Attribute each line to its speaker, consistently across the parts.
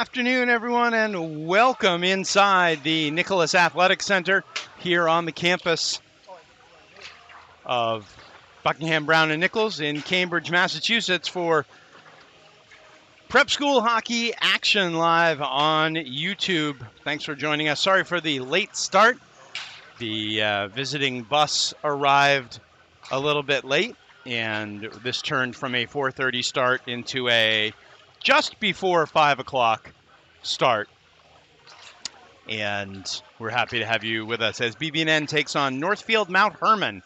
Speaker 1: afternoon, everyone, and welcome inside the Nicholas Athletic Center here on the campus of Buckingham Brown and Nichols in Cambridge, Massachusetts for Prep School Hockey Action Live on YouTube. Thanks for joining us. Sorry for the late start. The visiting bus arrived a little bit late, and this turned from a 4:30 start into a just before 5 o'clock start. And we're happy to have you with us as BB&N takes on Northfield Mt. Hermon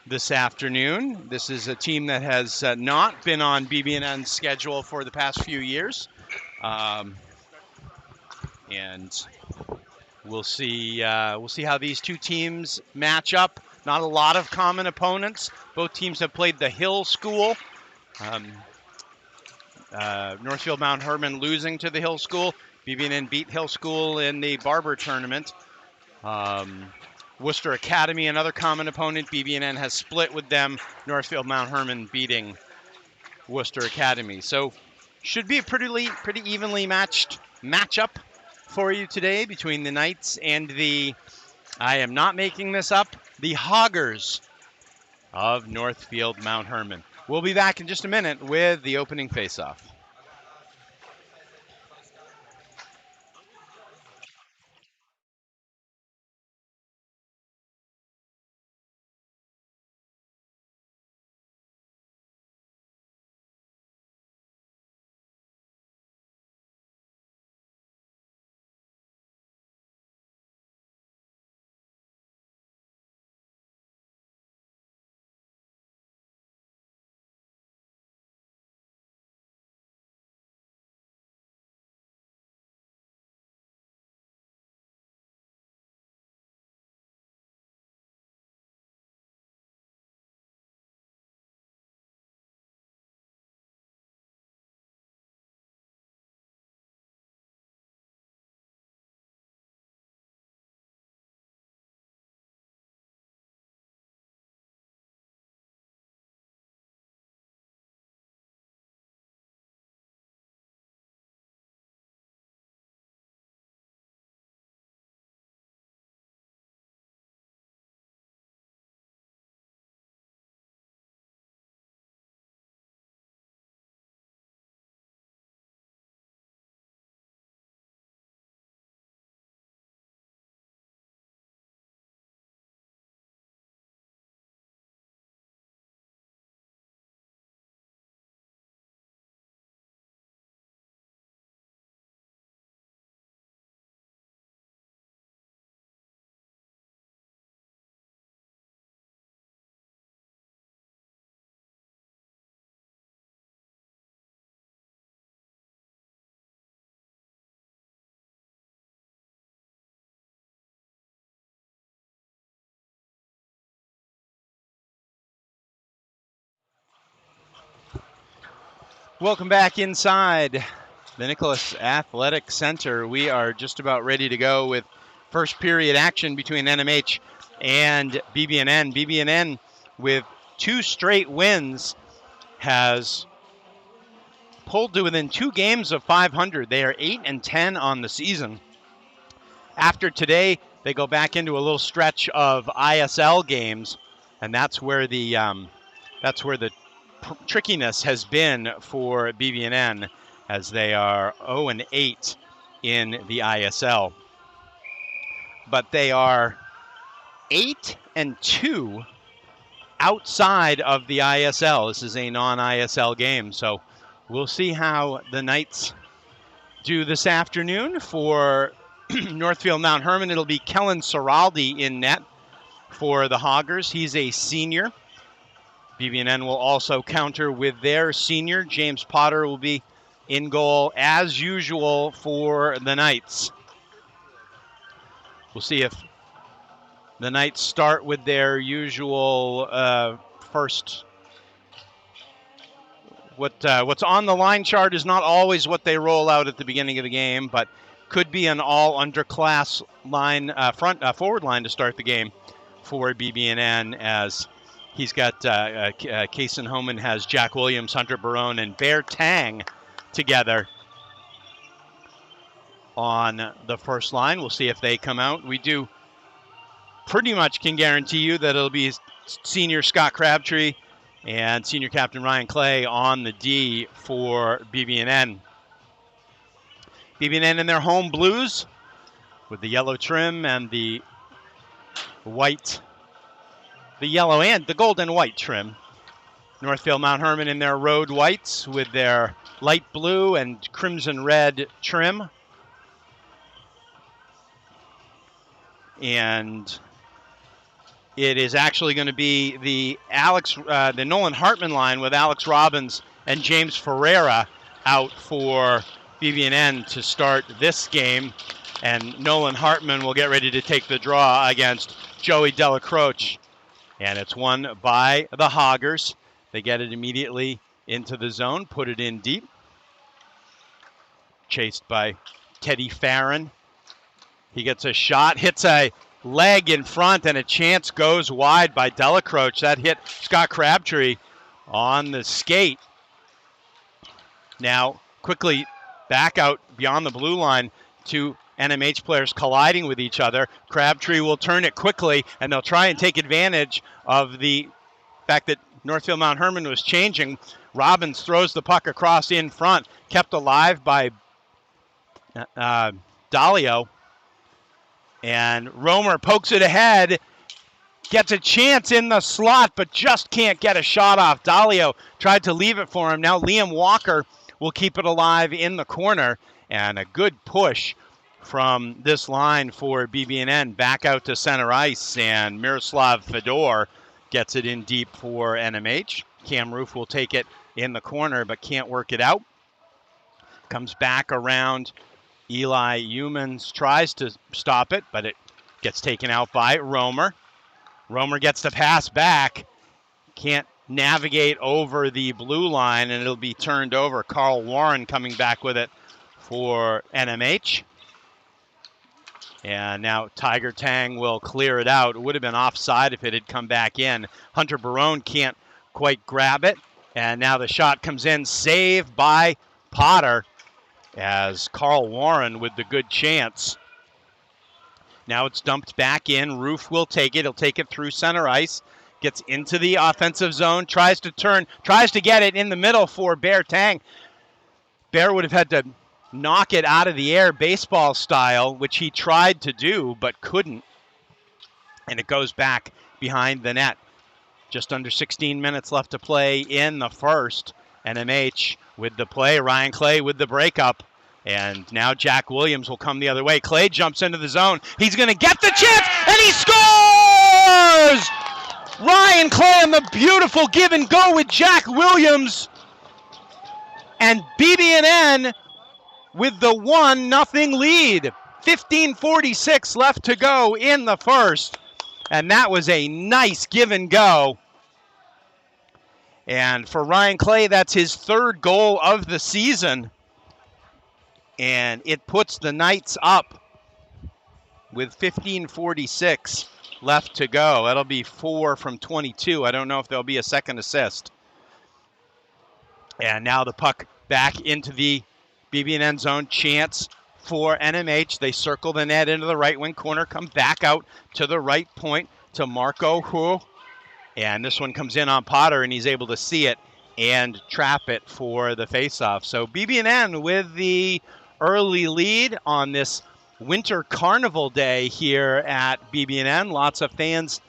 Speaker 1: this afternoon. This is a team that has not been on BB&N's schedule for the past few years. And we'll see how these two teams match up. Not a lot of common opponents. Both teams have played the Hill School. Northfield Mt. Hermon losing to the Hill School. BB&N beat Hill School in the Barber tournament. Worcester Academy, another common opponent. BB&N has split with them. Northfield Mt. Hermon beating Worcester Academy. So should be a pretty evenly matched matchup for you today between the Knights and the, I am not making this up, the Hoggers of Northfield Mt. Hermon. We'll be back in just a minute with the opening faceoff. Welcome back inside the Nicholas Athletic Center. We are just about ready to go with first period action between NMH and BB&N. BB&N, with 2 straight wins, has pulled to within 2 games of 500. They are 8-10 on the season. After today, they go back into a little stretch of ISL games, and that's where the trickiness has been for BB&N, as they are 0-8 in the ISL. But they are 8-2 outside of the ISL. This is a non-ISL game, so we'll see how the Knights do this afternoon. For Northfield Mt. Hermon, it'll be Kellen Seraldi in net for the Hoggers. He's a senior. BB&N will also counter with their senior. James Potter will be in goal as usual for the Knights. We'll see if the Knights start with their usual first. What's on the line chart is not always what they roll out at the beginning of the game, but could be an all underclass line, forward line to start the game for BB&N, as he's got Kaysen Homan has Jack Williams, Hunter Barone, and Bear Tang together. on the first line. We'll see if they come out. We do pretty much can guarantee you that it'll be senior Scott Crabtree and senior captain Ryan Clay on the D for BB&N. BB&N in their home blues with the yellow trim and the white, the yellow and the gold and white trim. Northfield Mt. Hermon in their road whites with their light blue and crimson red trim. And it is actually going to be the Nolan Hartman line with Alex Robbins and James Ferreira out for BB&N to start this game. And Nolan Hartman will get ready to take the draw against Joey Delacroce. And it's won by the Hoggers. They get it immediately into the zone, put it in deep. Chased by Teddy Farron. He gets a shot, hits a leg in front, and a chance goes wide by Delacroce. That hit Scott Crabtree on the skate. Now, quickly back out beyond the blue line, two NMH players colliding with each other. Crabtree will turn it quickly, and they'll try and take advantage of the fact that Northfield Mt. Hermon was changing. Robbins throws the puck across in front, kept alive by Dalio. And Romer pokes it ahead, gets a chance in the slot, but just can't get a shot off. Dalio tried to leave it for him. Now Liam Walker will keep it alive in the corner, and a good push from this line for BB&N back out to center ice, and Miroslav Fedor gets it in deep for NMH. Cam Roof will take it in the corner, but can't work it out. Comes back around. Eli Humans tries to stop it, but it gets taken out by Romer. Romer gets the pass back. Can't navigate over the blue line, and it'll be turned over. Carl Warren coming back with it for NMH. And now Tiger Tang will clear it out. It would have been offside if it had come back in. Hunter Barone can't quite grab it. And now the shot comes in, saved by Potter, as Carl Warren with the good chance. Now it's dumped back in. Roof will take it. He'll take it through center ice. Gets into the offensive zone. Tries to turn. Tries to get it in the middle for Bear Tang. Bear would have had to knock it out of the air baseball style, which he tried to do but couldn't. And it goes back behind the net. Just under 16 minutes left to play in the first. NMH with the play. Ryan Clay with the breakup. And now Jack Williams will come the other way. Clay jumps into the zone. He's going to get the chance, and he scores! Ryan Clay on the beautiful give and go with Jack Williams. And BB&N with the 1-0 lead. 15:46 left to go in the first. And that was a nice give and go. And for Ryan Clay, that's his third goal of the season. And it puts the Knights up with 15:46 left to go. That'll be 4 from 22. I don't know if there'll be a second assist. And now the puck back into the BB&N zone. Chance for NMH. They circle the net into the right wing corner, come back out to the right point to Marco Hu. And this one comes in on Potter, and he's able to see it and trap it for the faceoff. So BB&N with the early lead on this winter carnival day here at BB&N. Lots of fans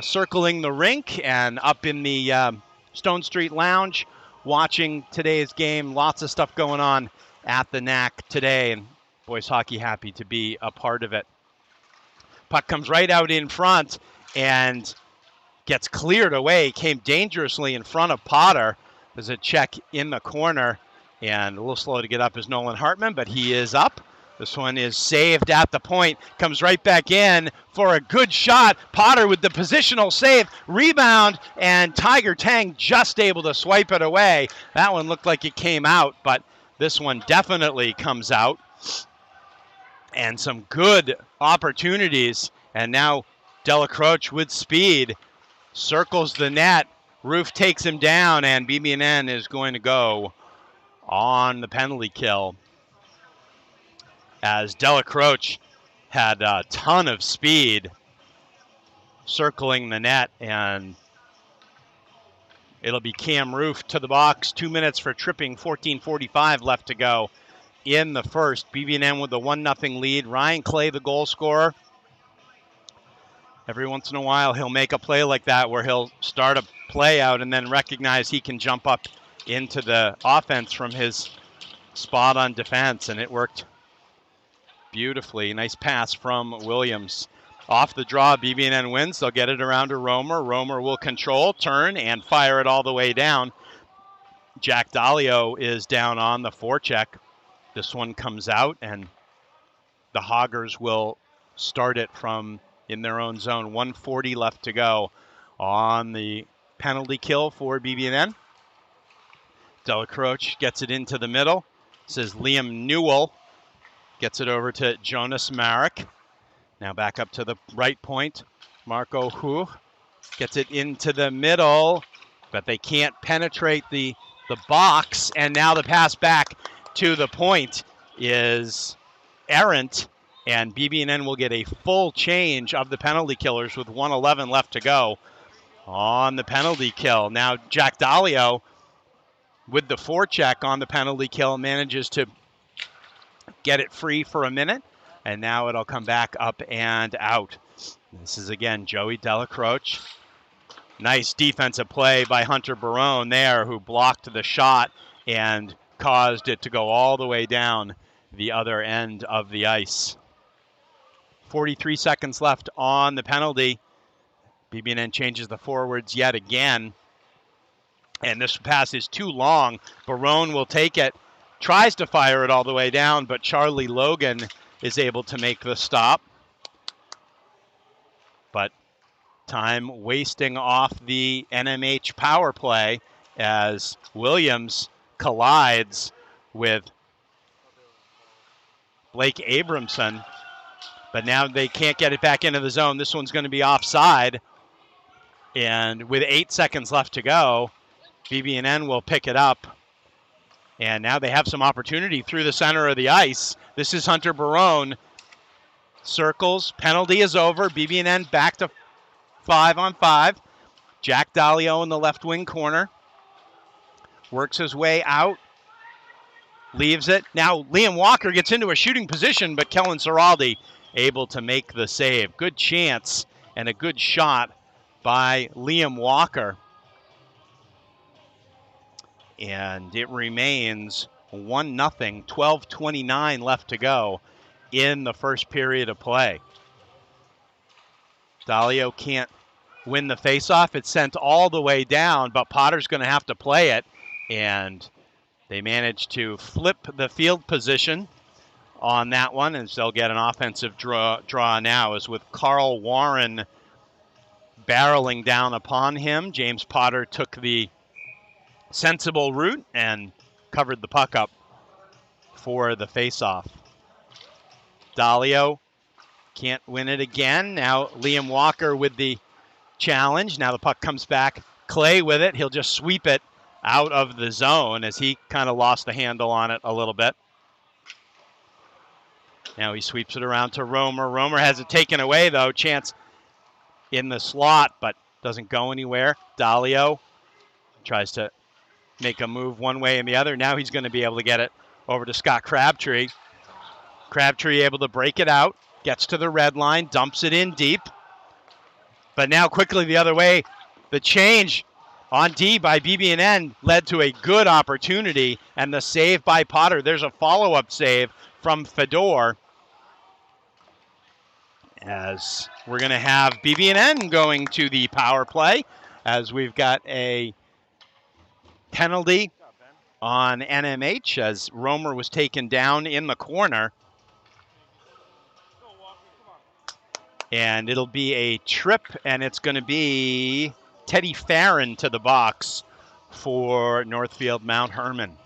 Speaker 1: circling the rink and up in the Stone Street Lounge watching today's game. Lots of stuff going on at the NAC today, and boys hockey happy to be a part of it. Puck comes right out in front and gets cleared away. Came dangerously in front of Potter. There's a check in the corner, and a little slow to get up is Nolan Hartman, but he is up. This one is saved at the point. Comes right back in for a good shot. Potter with the positional save. Rebound, and Tiger Tang just able to swipe it away. That one looked like it came out, but this one definitely comes out. And some good opportunities. And now Delacroce with speed circles the net. Roof takes him down, and BB&N is going to go on the penalty kill. as Delacroce had a ton of speed circling the net, and it'll be Cam Roof to the box. 2 minutes for tripping, 14:45 left to go in the first. BB&N with the 1-0 lead. Ryan Clay, the goal scorer. Every once in a while, he'll make a play like that where he'll start a play out and then recognize he can jump up into the offense from his spot on defense, and it worked beautifully. Nice pass from Williams. Off the draw, BB&N wins. They'll get it around to Romer. Romer will control, turn, and fire it all the way down. Jack Dalio is down on the forecheck. This one comes out, and the Hoggers will start it from in their own zone. 1:40 left to go on the penalty kill for BB&N. Delacroce gets it into the middle. Says Liam Newell. Gets it over to Jonas Marek. Now back up to the right point. Marco Hu gets it into the middle, but they can't penetrate the box. And now the pass back to the point is errant, and BB&N will get a full change of the penalty killers with 1:11 left to go on the penalty kill. Now Jack Dalio with the forecheck on the penalty kill manages to get it free for a minute, and now it'll come back up and out. This is again Joey Delacroce. Nice defensive play by Hunter Barone there, who blocked the shot and caused it to go all the way down the other end of the ice. 43 seconds left on the penalty. BB&N changes the forwards yet again, and this pass is too long. Barone will take it, tries to fire it all the way down, but Charlie Logan is able to make the stop. But time wasting off the NMH power play as Williams collides with Blake Abramson. But now they can't get it back into the zone. This one's going to be offside. And with 8 seconds left to go, BB&N will pick it up. And now they have some opportunity through the center of the ice. This is Hunter Barone. Circles. Penalty is over. BB&N back to 5-on-5. Jack Dalio in the left wing corner. Works his way out. Leaves it. Now Liam Walker gets into a shooting position, but Kellen Ciraldi able to make the save. Good chance and a good shot by Liam Walker. And it remains 1-0, 12:29 left to go in the first period of play. Dalio can't win the faceoff. It's sent all the way down, but Potter's going to have to play it. And they manage to flip the field position on that one, and they'll get an offensive draw now, as with Carl Warren barreling down upon him. James Potter took the sensible route and covered the puck up for the faceoff. Dalio can't win it again. Now Liam Walker with the challenge. Now the puck comes back. Clay with it. He'll just sweep it out of the zone as he kind of lost the handle on it a little bit. Now he sweeps it around to Romer. Romer has it taken away, though. Chance in the slot, but doesn't go anywhere. Dalio tries to make a move one way and the other. Now he's going to be able to get it over to Scott Crabtree. Crabtree able to break it out. Gets to the red line. Dumps it in deep. But now quickly the other way. The change on D by BB&N led to a good opportunity, and the save by Potter. There's a follow-up save from Fedor, as we're going to have BB&N going to the power play, as we've got a penalty on NMH as Romer was taken down in the corner. And it'll be a trip, and it's going to be Teddy Farron to the box for Northfield Mt. Hermon.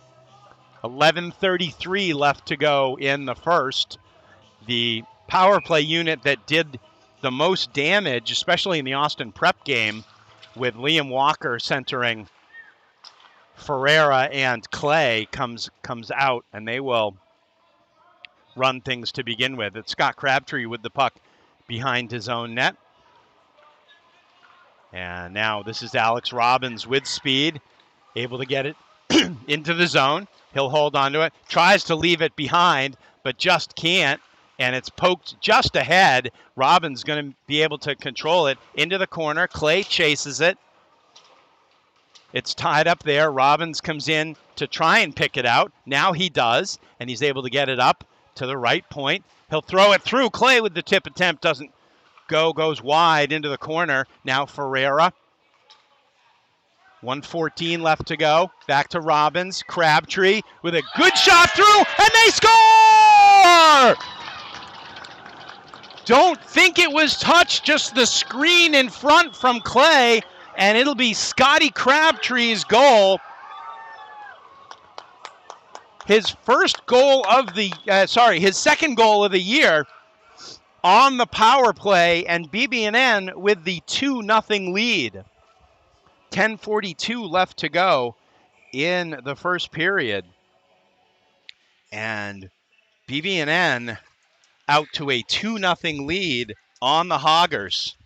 Speaker 1: 11:33 left to go in the first. The power play unit that did the most damage, especially in the Austin Prep game, with Liam Walker centering Ferreira and Clay, comes out, and they will run things to begin with. It's Scott Crabtree with the puck behind his own net. And now this is Alex Robbins with speed, able to get it into the zone. He'll hold on to it, tries to leave it behind, but just can't. And it's poked just ahead. Robbins going to be able to control it into the corner. Clay chases it. It's tied up there. Robbins comes in to try and pick it out. Now he does, and he's able to get it up to the right point. He'll throw it through. Clay with the tip attempt doesn't go, goes wide into the corner. Now Ferreira. 1:14 left to go. Back to Robbins. Crabtree with a good shot through, and they score! Don't think it was touched, just the screen in front from Clay, and it'll be Scotty Crabtree's goal. His first goal of the, his second goal of the year on the power play, and BB&N with the 2-0 lead. 10:42 left to go in the first period. And BB&N out to a 2-0 lead on the Hoggers.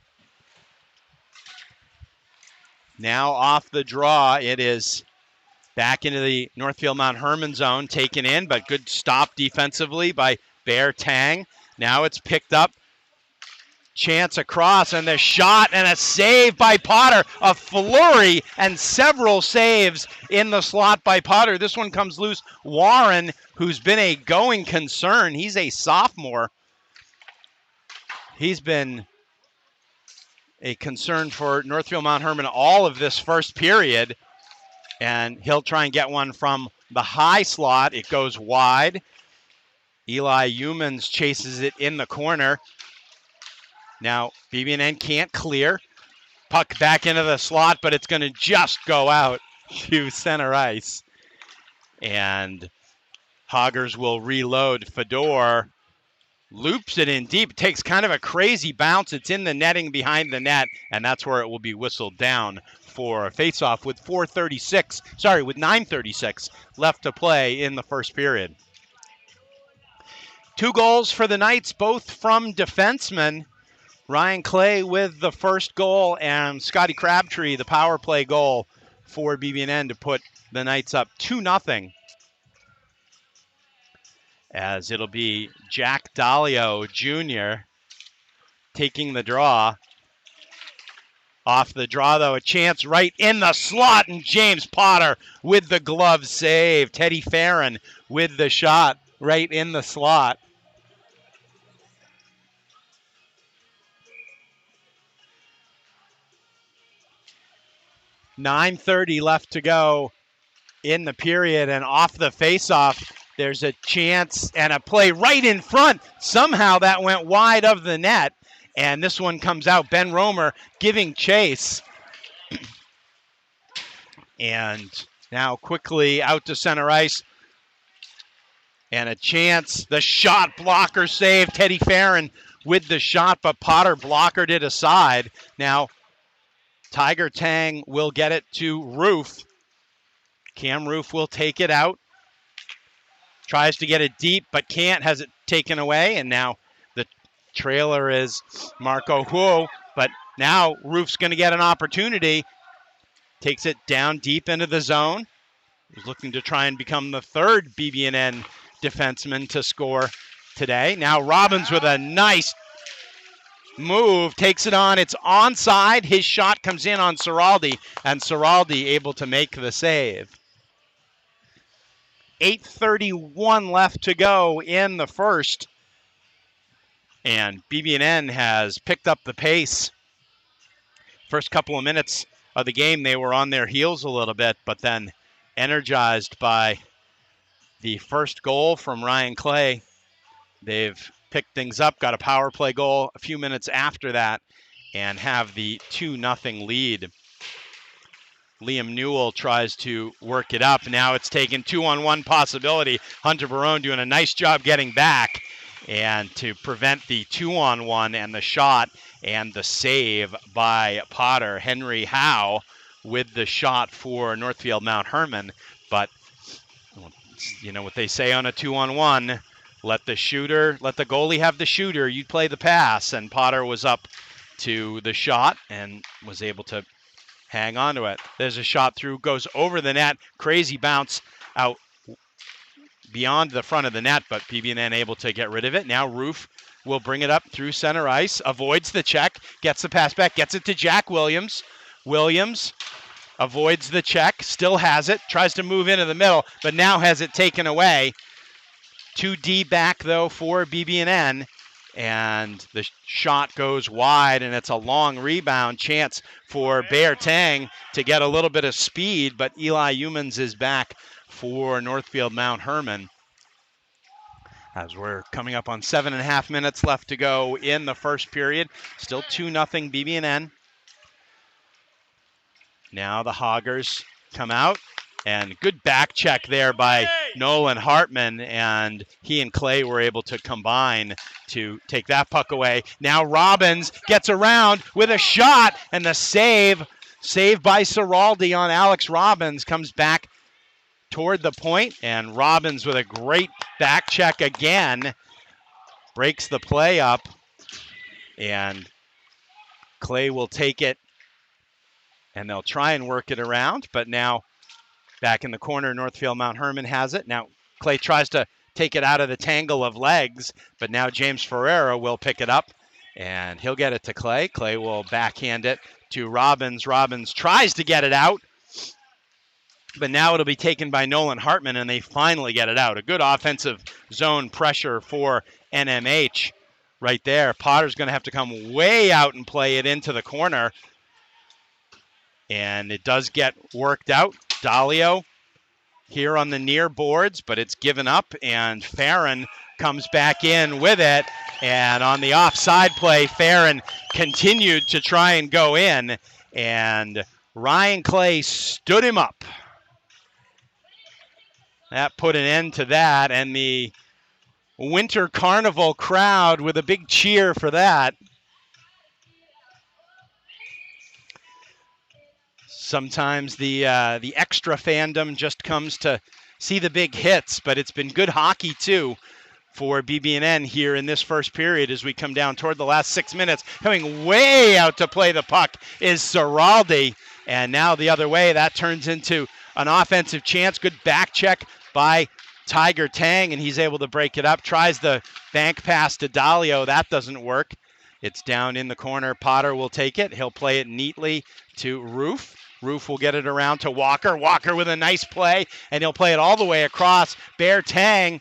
Speaker 1: Now off the draw, it is back into the Northfield Mt. Hermon zone, taken in, but good stop defensively by Bear Tang. Now it's picked up. Chance across, and the shot and a save by Potter. A flurry and several saves in the slot by Potter. This one comes loose. Warren, who's been a going concern, he's a sophomore. He's been a concern for Northfield Mt. Hermon all of this first period, and he'll try and get one from the high slot. It goes wide. Eli Humans chases it in the corner. Now, BB&N can't clear. Puck back into the slot, but it's going to just go out to center ice. And Hoggers will reload. Fedor loops it in deep. Takes kind of a crazy bounce. It's in the netting behind the net, and that's where it will be whistled down for a faceoff with 9:36 left to play in the first period. 2 goals for the Knights, both from defensemen. Ryan Clay with the first goal, and Scotty Crabtree, the power play goal for BB&N to put the Knights up 2-0. As it'll be Jack Dalio Jr. taking the draw. Off the draw, though, a chance right in the slot, and James Potter with the glove save. Teddy Farron with the shot right in the slot. 9:30 left to go in the period, and off the faceoff, there's a chance and a play right in front. Somehow that went wide of the net, and this one comes out. Ben Romer giving chase. And now quickly out to center ice. And a chance. The shot blocker save. Teddy Farron with the shot, but Potter blockered it aside. Now Tiger Tang will get it to Roof. Cam Roof will take it out. Tries to get it deep, but can't. Has it taken away. And now the trailer is Marco Huo. But now Roof's going to get an opportunity. Takes it down deep into the zone. He's looking to try and become the third BB&N defenseman to score today. Now Robbins with a nice move, takes it on. It's onside. His shot comes in on Ciraldi, and Ciraldi able to make the save. 8:31 left to go in the first, and BB&N has picked up the pace. First couple of minutes of the game, they were on their heels a little bit, but then energized by the first goal from Ryan Clay, they've picked things up, got a power play goal a few minutes after that, and have the 2-0 lead. Liam Newell tries to work it up. Now it's taken 2-on-1 possibility. Hunter Barone doing a nice job getting back and to prevent the 2-on-1 and the shot and the save by Potter. Henry Howe with the shot for Northfield Mt. Hermon. But you know what they say on a 2-on-1, let the goalie have the shooter, you play the pass, and Potter was up to the shot and was able to hang on to it. There's a shot through, goes over the net, crazy bounce out beyond the front of the net, but BB&N able to get rid of it. Now Roof will bring it up through center ice, avoids the check, gets the pass back, gets it to Jack Williams. Williams avoids the check, still has it, tries to move into the middle, but now has it taken away. 2D back, though, for BB&N, and the shot goes wide, and it's a long rebound chance for Bear Tang to get a little bit of speed, but Eli Humans is back for Northfield Mt. Hermon. As we're coming up on 7.5 minutes left to go in the first period. Still 2-0 BB&N. Now the Hoggers come out, and good back check there by Nolan Hartman, and he and Clay were able to combine to take that puck away. Now Robbins gets around with a shot, and the save by Ciraldi on Alex Robbins comes back toward the point, and Robbins with a great back check again breaks the play up, and Clay will take it, and they'll try and work it around, but now back in the corner, Northfield Mt. Hermon has it. Now Clay tries to take it out of the tangle of legs, but now James Ferreira will pick it up, and he'll get it to Clay. Clay will backhand it to Robbins. Robbins tries to get it out, but now it'll be taken by Nolan Hartman, and they finally get it out. A good offensive zone pressure for NMH right there. Potter's going to have to come way out and play it into the corner, and it does get worked out. Dalio here on the near boards, but it's given up, and Farron comes back in with it, and on the offside play, Farron continued to try and go in, and Ryan Clay stood him up. That put an end to that, and the Winter Carnival crowd with a big cheer for that. Sometimes the extra fandom just comes to see the big hits, but it's been good hockey too for BB&N here in this first period as we come down toward the last 6 minutes. Coming way out to play the puck is Ciraldi, and now the other way, that turns into an offensive chance. Good back check by Tiger Tang, and he's able to break it up. Tries the bank pass to Dalio. That doesn't work. It's down in the corner. Potter will take it. He'll play it neatly to Roof. Roof will get it around to Walker. Walker with a nice play, and he'll play it all the way across. Bear Tang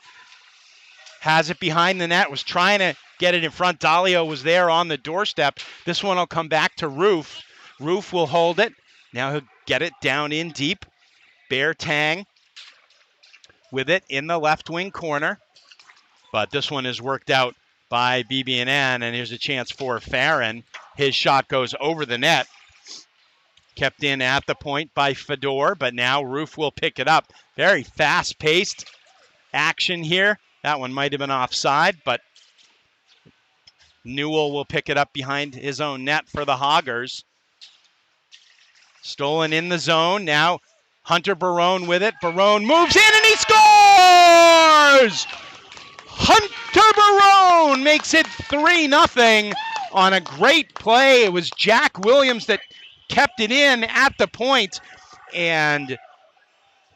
Speaker 1: has it behind the net, was trying to get it in front. Dalio was there on the doorstep. This one will come back to Roof. Roof will hold it. Now he'll get it down in deep. Bear Tang with it in the left wing corner. But this one is worked out by BB&N, and here's a chance for Farron. His shot goes over the net. Kept in at the point by Fedor, but now Roof will pick it up. Very fast-paced action here. That one might have been offside, but Newell will pick it up behind his own net for the Hoggers. Stolen in the zone. Now Hunter Barone with it. Barone moves in and he scores! Hunter Barone makes it 3-0 on a great play. It was Jack Williams that kept it in at the point, and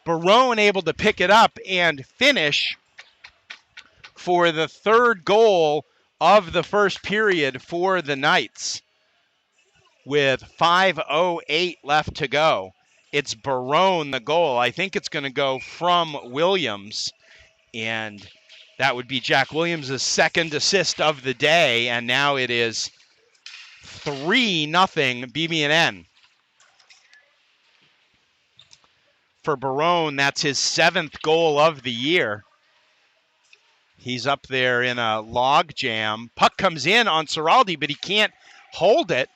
Speaker 1: Barone able to pick it up and finish for the third goal of the first period for the Knights with 5:08 left to go. It's Barone the goal. I think it's going to go from Williams, and that would be Jack Williams' second assist of the day, and now it is 3-0 BB&N. For Barone, that's his 7th goal of the year. He's up there in a log jam. Puck comes in on Ciraldi, but he can't hold it.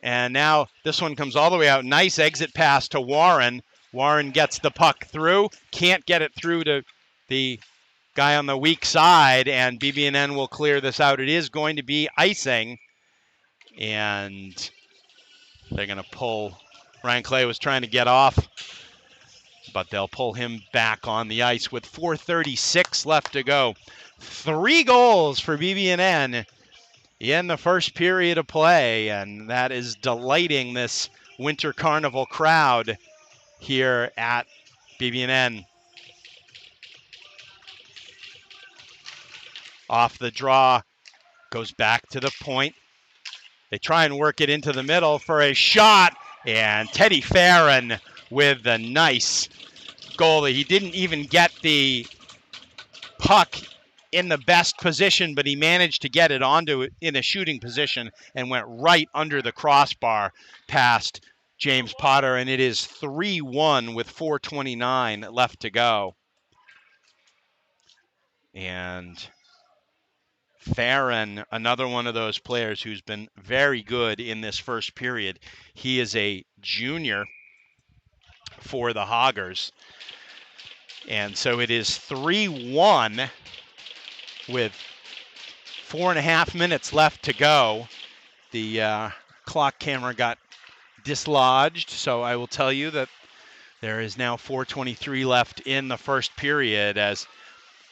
Speaker 1: And now this one comes all the way out. Nice exit pass to Warren. Warren gets the puck through. Can't get it through to the guy on the weak side, and BB&N will clear this out. It is going to be icing, and they're going to pull. Ryan Clay was trying to get off but they'll pull him back on the ice with 4:36 left to go. 3 goals for BB&N in the first period of play, and that is delighting this Winter Carnival crowd here at BB&N. Off the draw, goes back to the point. They try and work it into the middle for a shot, and Teddy Farron with a nice goal. He didn't even get the puck in the best position, but he managed to get it onto it in a shooting position and went right under the crossbar past James Potter, and it is 3-1 with 4:29 left to go. And Farron, another one of those players who's been very good in this first period. He is a junior for the Hoggers. And so it is 3-1 with 4.5 minutes left to go. The clock camera got dislodged, so I will tell you that there is now 4:23 left in the first period as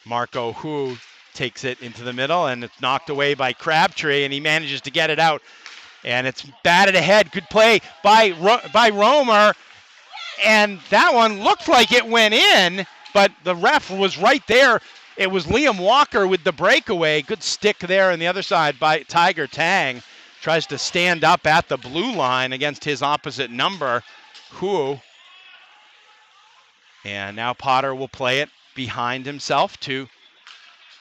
Speaker 1: Marco Hu takes it into the middle, and it's knocked away by Crabtree, and he manages to get it out. And it's batted ahead. Good play by Romer, and that one looked like it went in, but the ref was right there. It was Liam Walker with the breakaway. Good stick there on the other side by Tiger Tang. Tries to stand up at the blue line against his opposite number, Hu. And now Potter will play it behind himself to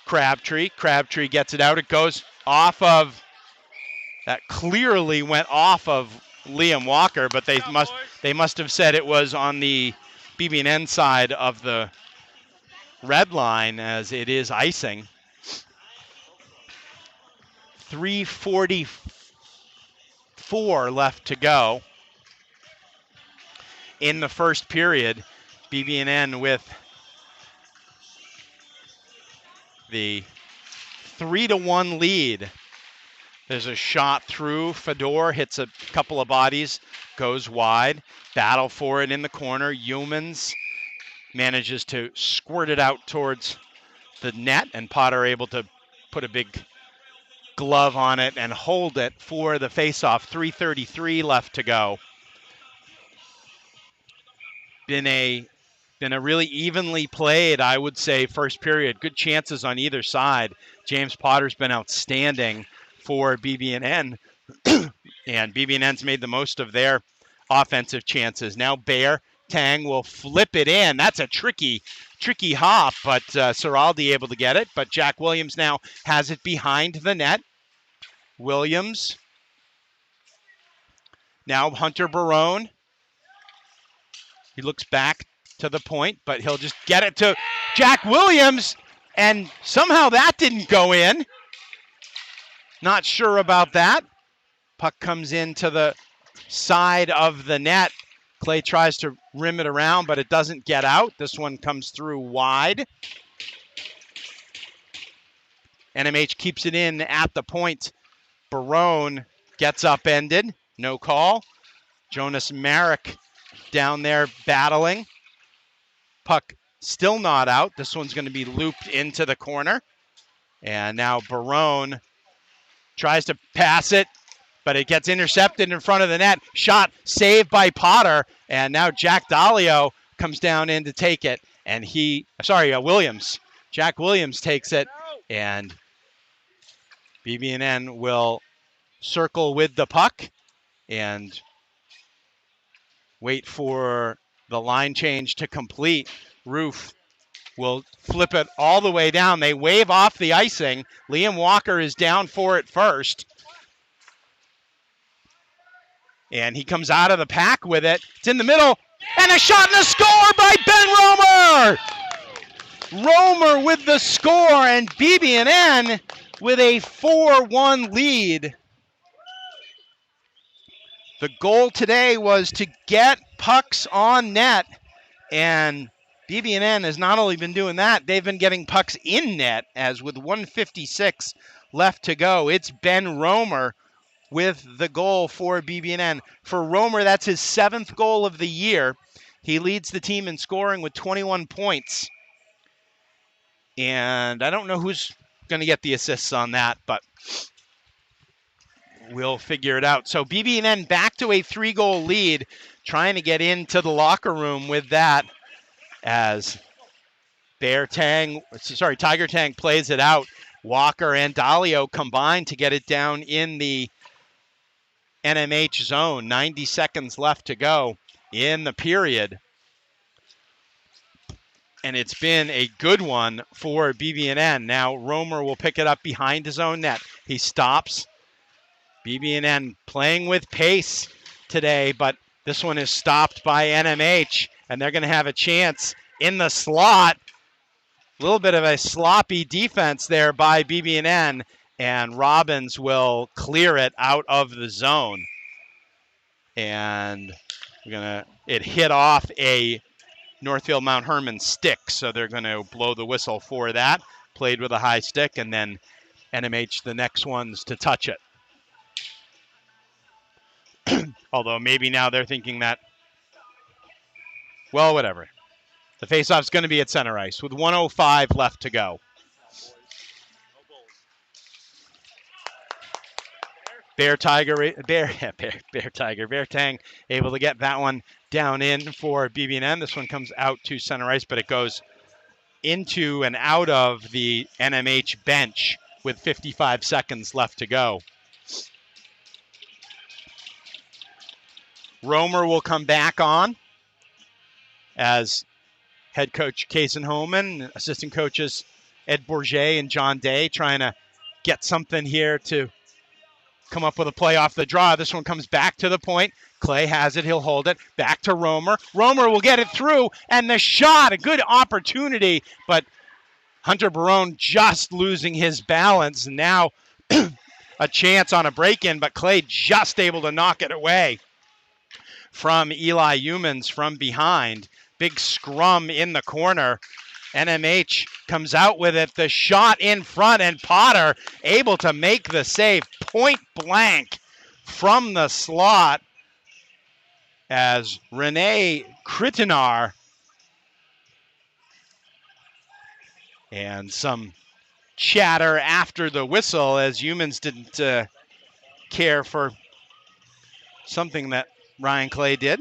Speaker 1: Crabtree. Crabtree gets it out. It goes off of, that clearly went off of Liam Walker, but they must have said it was on the BB&N side of the red line, as it is icing. 3:44 left to go in the first period. BB&N with the 3-1 lead. There's a shot through. Fedor hits a couple of bodies, goes wide. Battle for it in the corner. Humans manages to squirt it out towards the net, and Potter able to put a big glove on it and hold it for the faceoff. 3:33 left to go. Been a really evenly played, I would say, first period. Good chances on either side. James Potter's been outstanding for BB&N, and BB&N's made the most of their offensive chances. Now Bear Tang will flip it in. That's a tricky hop, but Ciraldi able to get it. But Jack Williams now has it behind the net. Williams. Now Hunter Barone. He looks back to the point, but he'll just get it to Jack Williams, and somehow that didn't go in. Not sure about that. Puck comes into the side of the net. Clay tries to rim it around, but it doesn't get out. This one comes through wide. NMH keeps it in at the point. Barone gets upended. No call. Jonas Marek down there battling. Puck still not out. This one's going to be looped into the corner. And now Barone tries to pass it, but it gets intercepted in front of the net. Shot saved by Potter. And now Jack Dalio comes down in to take it. And Williams. Jack Williams takes it. And BB&N will circle with the puck and wait for the line change to complete. Roof will flip it all the way down. They wave off the icing. Liam Walker is down for it first. And he comes out of the pack with it. It's in the middle. And a shot and a score by Ben Romer! Romer with the score, and BB&N with a 4-1 lead. The goal today was to get pucks on net, and BB&N has not only been doing that, they've been getting pucks in net, as with 1:56 left to go. It's Ben Romer with the goal for BB&N. For Romer, that's his 7th goal of the year. He leads the team in scoring with 21 points. And I don't know who's going to get the assists on that, but we'll figure it out. So BB&N back to a 3-goal lead, trying to get into the locker room with that as Tiger Tang plays it out. Walker and Dalio combine to get it down in the NMH zone. 90 seconds left to go in the period. And it's been a good one for BB&N. Now Romer will pick it up behind his own net. He stops. BB&N playing with pace today, but this one is stopped by NMH, and they're going to have a chance in the slot. A little bit of a sloppy defense there by BB&N, and Robbins will clear it out of the zone. And it hit off a Northfield Mt. Hermon stick, so they're going to blow the whistle for that. Played with a high stick, and then NMH the next ones to touch it. Although maybe now they're thinking that, well, whatever. The faceoff's going to be at center ice with 1:05 left to go. Bear Tang able to get that one down in for BB&N. This one comes out to center ice, but it goes into and out of the NMH bench with 55 seconds left to go. Romer will come back on as head coach Kason Homan, assistant coaches Ed Bourget and John Day trying to get something here to come up with a play off the draw. This one comes back to the point. Clay has it. He'll hold it. Back to Romer. Romer will get it through, and the shot, a good opportunity, but Hunter Barone just losing his balance. Now a chance on a break-in, but Clay just able to knock it away from Eli Humans from behind. Big scrum in the corner. NMH comes out with it. The shot in front, and Potter able to make the save point blank from the slot as Rene Kritinar, and some chatter after the whistle as Humans didn't care for something that Ryan Clay did.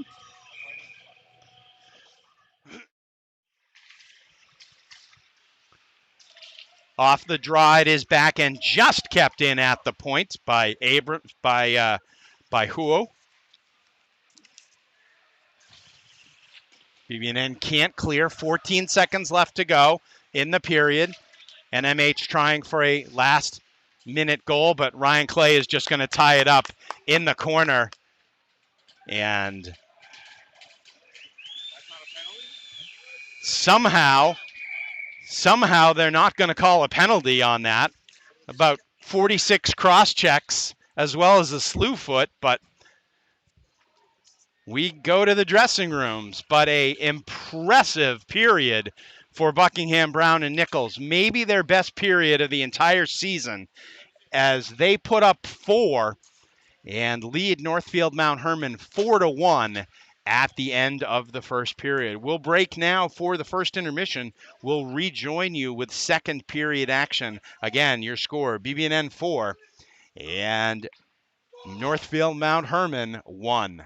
Speaker 1: Off the draw, it is back and just kept in at the point by Huo. BB&N can't clear. 14 seconds left to go in the period. NMH trying for a last-minute goal, but Ryan Clay is just going to tie it up in the corner. And somehow they're not going to call a penalty on that. About 46 cross-checks as well as a slew foot, but we go to the dressing rooms. But a impressive period for Buckingham, Brown, and Nichols. Maybe their best period of the entire season as they put up 4 and lead Northfield Mt. Hermon 4-1 at the end of the first period. We'll break now for the first intermission. We'll rejoin you with second period action. Again, your score, BB&N 4 and Northfield Mt. Hermon 1.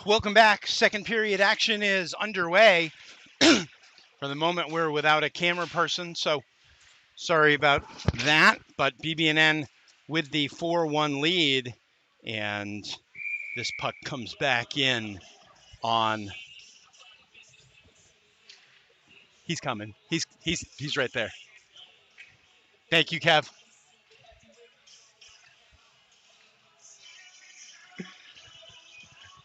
Speaker 1: Welcome back. Second period action is underway. For the moment, we're without a camera person, so sorry about that. But BB&N with the 4-1 lead, and this puck comes back in on. He's coming. He's right there. Thank you, Kev.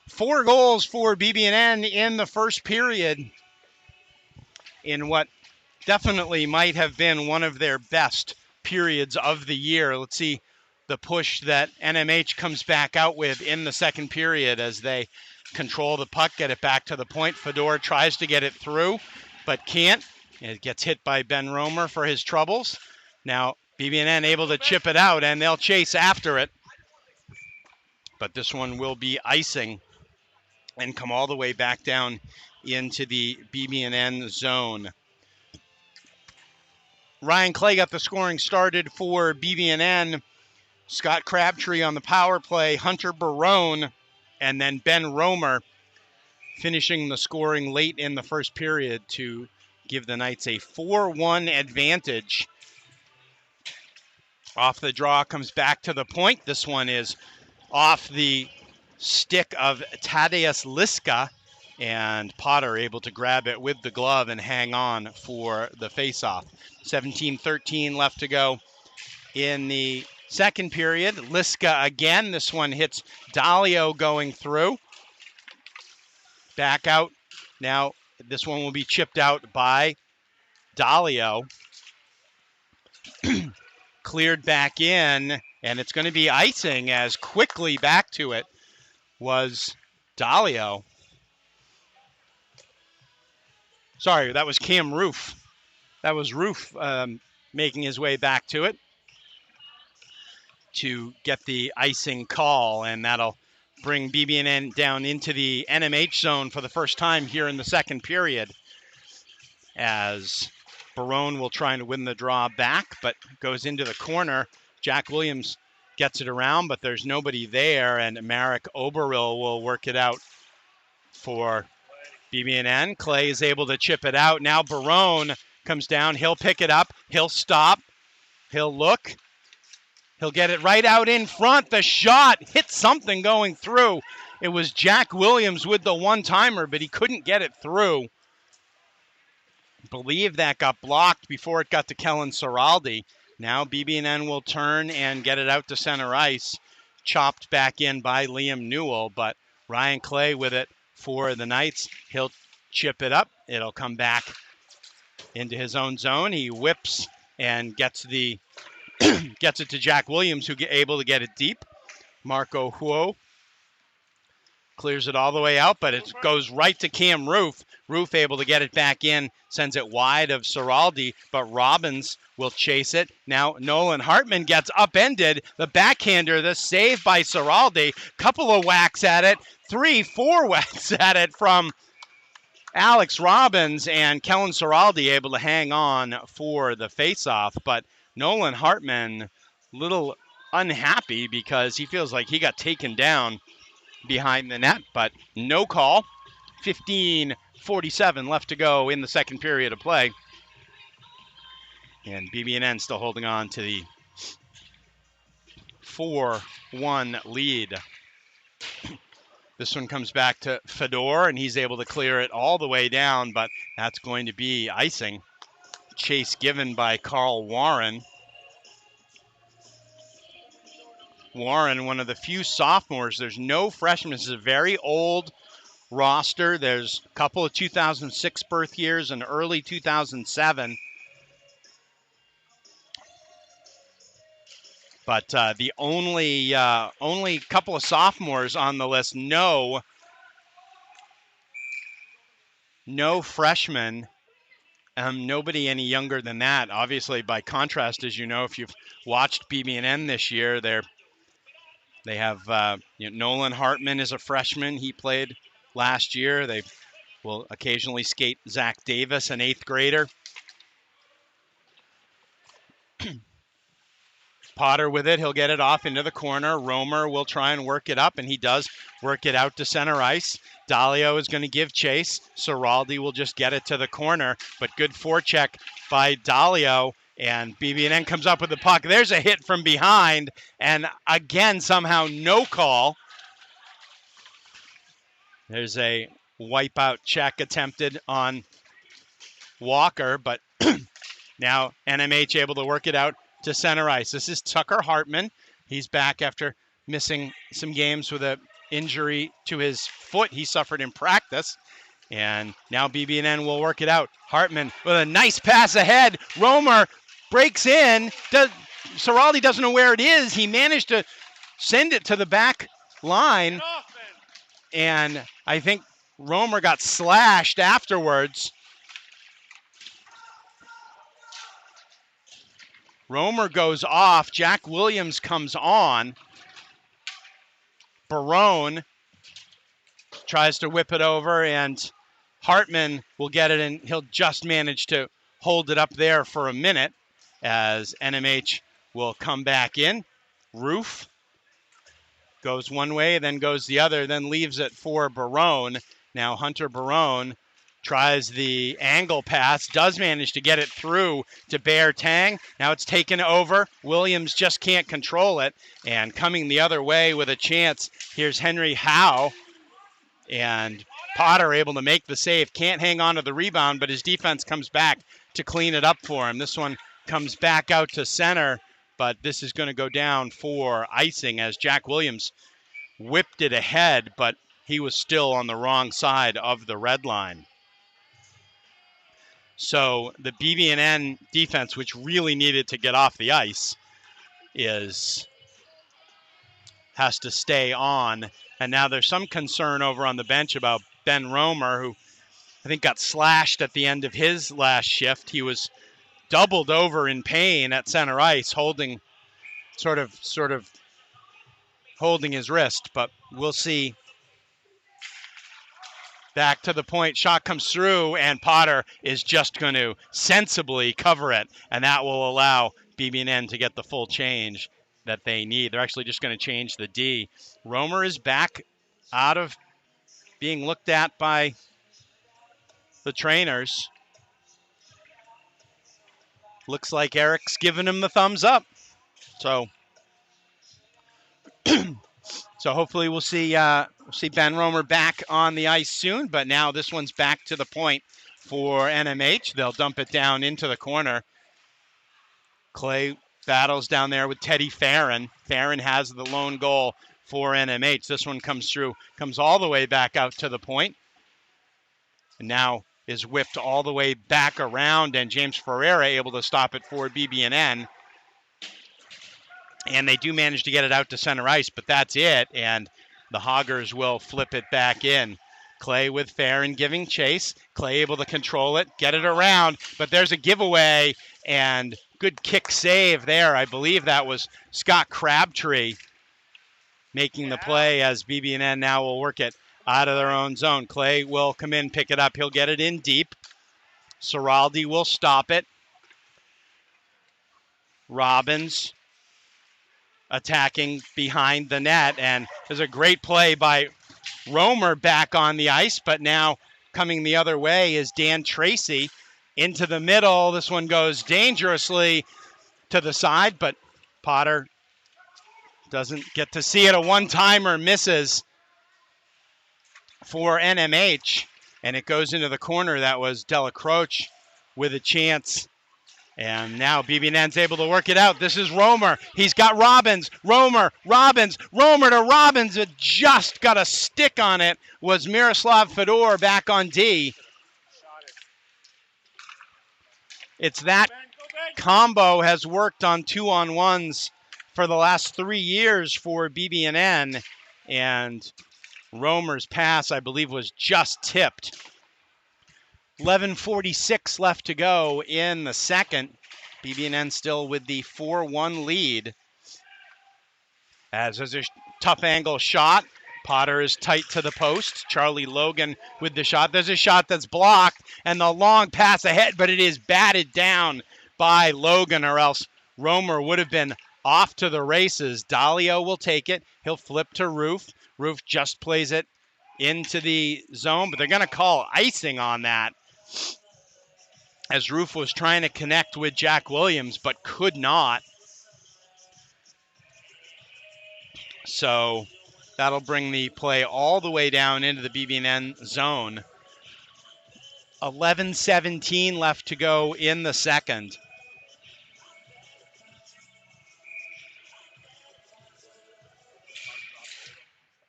Speaker 1: 4 goals for BB&N in the first period in what definitely might have been one of their best periods of the year. Let's see the push that NMH comes back out with in the second period as they control the puck, get it back to the point. Fedor tries to get it through, but can't. It gets hit by Ben Romer for his troubles. Now BB&N able to chip it out, and they'll chase after it. But this one will be icing and come all the way back down into the BB&N zone. Ryan Clay got the scoring started for BB&N. Scott Crabtree on the power play, Hunter Barone, and then Ben Romer finishing the scoring late in the first period to give the Knights a 4-1 advantage. Off the draw, comes back to the point. This one is off the stick of Tadeusz Liska, and Potter able to grab it with the glove and hang on for the faceoff. 17-13 left to go in the second period. Liska again. This one hits Dalio going through. Back out. Now this one will be chipped out by Dalio. Cleared back in, and it's going to be icing as quickly back to it was Dalio. Sorry, that was Cam Roof. That was Roof making his way back to it to get the icing call, and that'll bring BB&N down into the NMH zone for the first time here in the second period, as Barone will try to win the draw back, but goes into the corner. Jack Williams gets it around, but there's nobody there, and Marek Oberil will work it out for BB&N. Clay is able to chip it out. Now Barone comes down. He'll pick it up. He'll stop. He'll look. He'll get it right out in front. The shot hit something going through. It was Jack Williams with the one-timer, but he couldn't get it through. I believe that got blocked before it got to Kellen Seraldi. Now BB&N will turn and get it out to center ice. Chopped back in by Liam Newell, but Ryan Clay with it for the Knights. He'll chip it up. It'll come back into his own zone. He whips and gets it to Jack Williams, who able to get it deep. Marco Huo clears it all the way out, but it goes right to Cam Roof. Roof able to get it back in, sends it wide of Seraldi, but Robbins will chase it. Now Nolan Hartman gets upended. The backhander, the save by Seraldi. Couple of whacks at it. 3-4 whacks at it from Alex Robbins, and Kellen Seraldi able to hang on for the faceoff. But Nolan Hartman, little unhappy because he feels like he got taken down behind the net, but no call. 15:47 left to go in the second period of play. And BB&N still holding on to the 4-1 lead. This one comes back to Fedor, and he's able to clear it all the way down, but that's going to be icing. Chase given by Carl Warren. Warren, one of the few sophomores. There's no freshmen. This is a very old roster. There's a couple of 2006 birth years and early 2007. But the only couple of sophomores on the list, no freshmen. Nobody any younger than that. Obviously, by contrast, as you know, if you've watched BB&N this year, they have Nolan Hartman is a freshman. He played last year. They will occasionally skate Zach Davis, an 8th grader. Potter with it. He'll get it off into the corner. Romer will try and work it up, and he does work it out to center ice. Dalio is going to give chase. Ciraldi will just get it to the corner, but good forecheck by Dalio, and BB&N comes up with the puck. There's a hit from behind, and again, somehow no call. There's a wipeout check attempted on Walker, but now NMH able to work it out to center ice. This is Tucker Hartman. He's back after missing some games with an injury to his foot he suffered in practice. And now BB&N will work it out. Hartman with a nice pass ahead. Romer breaks in. Ciraldi doesn't know where it is. He managed to send it to the back line. And I think Romer got slashed afterwards. Romer goes off. Jack Williams comes on. Barone tries to whip it over, and Hartman will get it, and he'll just manage to hold it up there for a minute as NMH will come back in. Roof goes one way, then goes the other, then leaves it for Barone. Now Hunter Barone tries the angle pass, does manage to get it through to Bear Tang. Now it's taken over. Williams just can't control it. And coming the other way with a chance, here's Henry Howe. And Potter able to make the save. Can't hang on to the rebound, but his defense comes back to clean it up for him. This one comes back out to center, but this is going to go down for icing as Jack Williams whipped it ahead, but he was still on the wrong side of the red line. So the BB&N defense, which really needed to get off the ice, has to stay on. And now there's some concern over on the bench about Ben Romer, who I think got slashed at the end of his last shift. He was doubled over in pain at center ice, holding sort of holding his wrist, but we'll see. Back to the point, shot comes through, and Potter is just going to sensibly cover it, and that will allow BB&N to get the full change that they need. They're actually just going to change the D. Romer is back out of being looked at by the trainers. Looks like Eric's giving him the thumbs up. So hopefully we'll see Ben Romer back on the ice soon, but now this one's back to the point for NMH. They'll dump it down into the corner. Clay battles down there with Teddy Farron. Farron has the lone goal for NMH. This one comes through, comes all the way back out to the point, and now is whipped all the way back around, and James Ferreira able to stop it for BB&N. And they do manage to get it out to center ice, but that's it. And the Hoggers will flip it back in. Clay with Farron giving chase. Clay able to control it, get it around, but there's a giveaway, and good kick save there. I believe that was Scott Crabtree making the play as BB&N now will work it out of their own zone. Clay will come in, pick it up. He'll get it in deep. Ciraldi will stop it. Robbins attacking behind the net, and there's a great play by Romer back on the ice, but now coming the other way is Dan Tracy into the middle. This one goes dangerously to the side, but Potter doesn't get to see it. A one-timer misses for NMH, and it goes into the corner. That was Delacroce with a chance. And now BB&N's able to work it out. This is Romer. He's got Robbins. Romer to Robbins. It just got a stick on it. Was Miroslav Fedor back on D. It's that combo has worked on 2-on-1s for the last 3 years for BB&N. And Romer's pass, I believe, was just tipped. 11:46 left to go in the second. BB&N still with the 4-1 lead. As there's a tough angle shot. Potter is tight to the post. Charlie Logan with the shot. There's a shot that's blocked, and the long pass ahead, but it is batted down by Logan, or else Romer would have been off to the races. Dalio will take it. He'll flip to Roof. Roof just plays it into the zone, but they're going to call icing on that, as Roof was trying to connect with Jack Williams but could not. So that'll bring the play all the way down into the BB&N zone. 11:17 left to go in the second.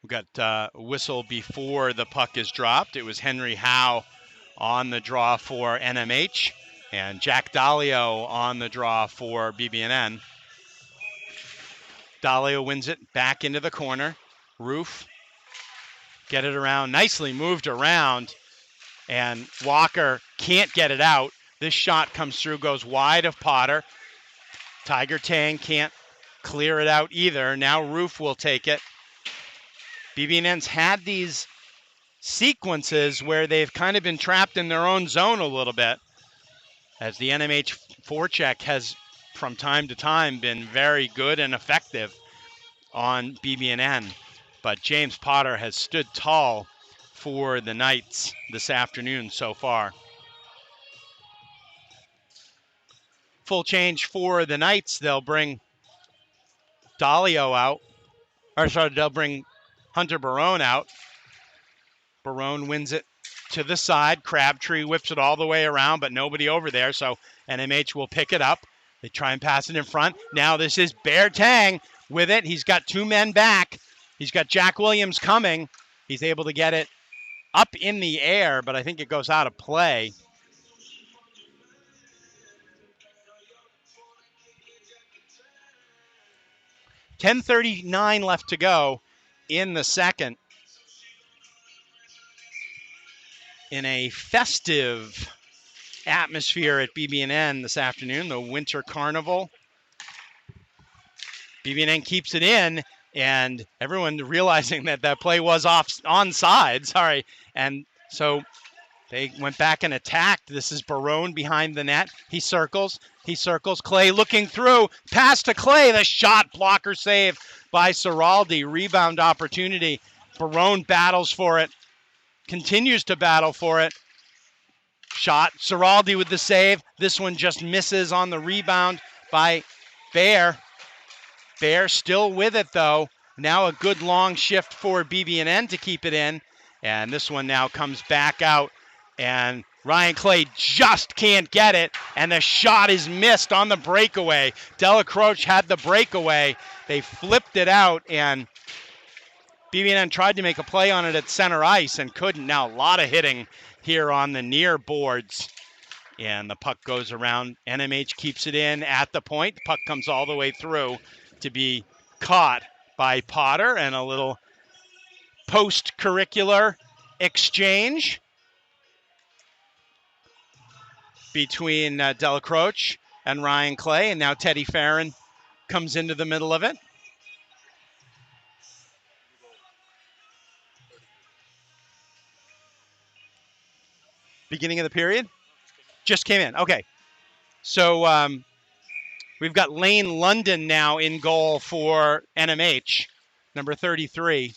Speaker 1: We got a whistle before the puck is dropped. It was Henry Howe on the draw for NMH and Jack Dalio on the draw for BB&N. Dalio wins it back into the corner. Roof, get it around, nicely moved around, and Walker can't get it out. This shot comes through, goes wide of Potter. Tiger Tang can't clear it out either. Now Roof will take it. BB&N's had these sequences where they've kind of been trapped in their own zone a little bit, as the NMH forecheck has from time to time been very good and effective on BB&N. But James Potter has stood tall for the Knights this afternoon so far. Full change for the Knights. They'll bring Dalio out. Or sorry, they'll bring Hunter Barone out. Barone wins it to the side. Crabtree whips it all the way around, but nobody over there, so NMH will pick it up. They try and pass it in front. Now this is Bear Tang with it. He's got two men back. He's got Jack Williams coming. He's able to get it up in the air, but I think it goes out of play. .39 left to go in the second. In a festive atmosphere at BB&N this afternoon, the Winter Carnival. BB&N keeps it in, and everyone realizing that that play was onside, sorry. And so they went back and attacked. This is Barone behind the net. He circles. Clay looking through. Pass to Clay. The shot, blocker save by Ciraldi. Rebound opportunity. Barone battles for it. Continues to battle for it. Shot. Ciraldi with the save. This one just misses on the rebound by Bear. Bear still with it, though. Now a good long shift for BB&N to keep it in. And this one now comes back out. And Ryan Clay just can't get it. And the shot is missed on the breakaway. Delacroce had the breakaway. They flipped it out, and BB&N tried to make a play on it at center ice and couldn't. Now a lot of hitting here on the near boards. And the puck goes around. NMH keeps it in at the point. The puck comes all the way through to be caught by Potter, and a little post-curricular exchange between Delacroce and Ryan Clay. And now Teddy Farron comes into the middle of it. Beginning of the period? Just came in. Okay. So we've got Lane London now in goal for NMH, number 33.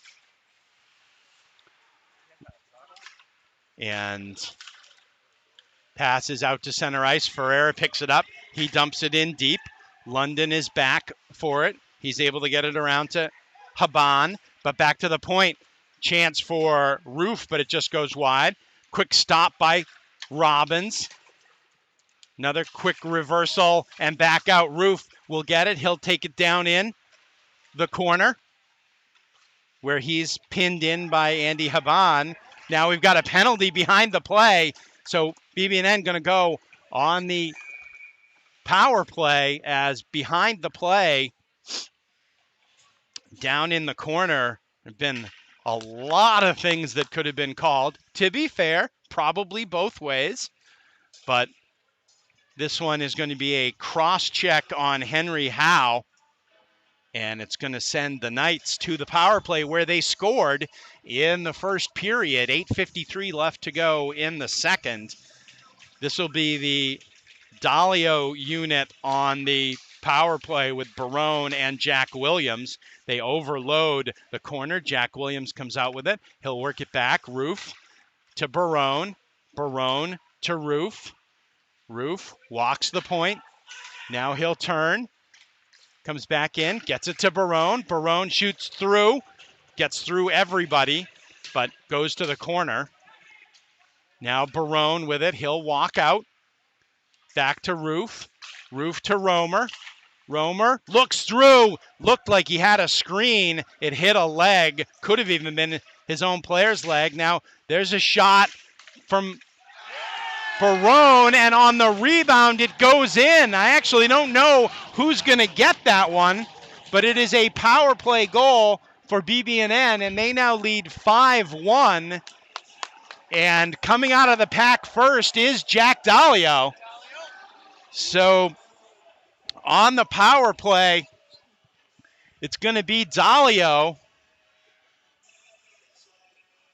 Speaker 1: And passes out to center ice. Ferreira picks it up. He dumps it in deep. London is back for it. He's able to get it around to Haban, but back to the point. Chance for Roof, but it just goes wide. Quick stop by Robbins. Another quick reversal and back out. Roof will get it. He'll take it down in the corner where he's pinned in by Andy Haban. Now we've got a penalty behind the play. So BB&N going to go on the power play, as behind the play down in the corner there have been a lot of things that could have been called. To be fair, probably both ways. But this one is going to be a cross-check on Henry Howe. And it's going to send the Knights to the power play where they scored in the first period. 8:53 left to go in the second. This will be the Dalio unit on the power play with Barone and Jack Williams. They overload the corner. Jack Williams comes out with it. He'll work it back. Roof to Barone. Barone to Roof. Roof walks the point. Now he'll turn. Comes back in. Gets it to Barone. Barone shoots through. Gets through everybody, but goes to the corner. Now Barone with it. He'll walk out. Back to Roof. Roof to Romer. Romer looks through. Looked like he had a screen. It hit a leg. Could have even been his own player's leg. Now there's a shot from Barone, and on the rebound it goes in. I actually don't know who's going to get that one, but it is a power play goal for BB&N, and they now lead 5-1. And coming out of the pack first is Jack Dalio. So on the power play, it's going to be Dalio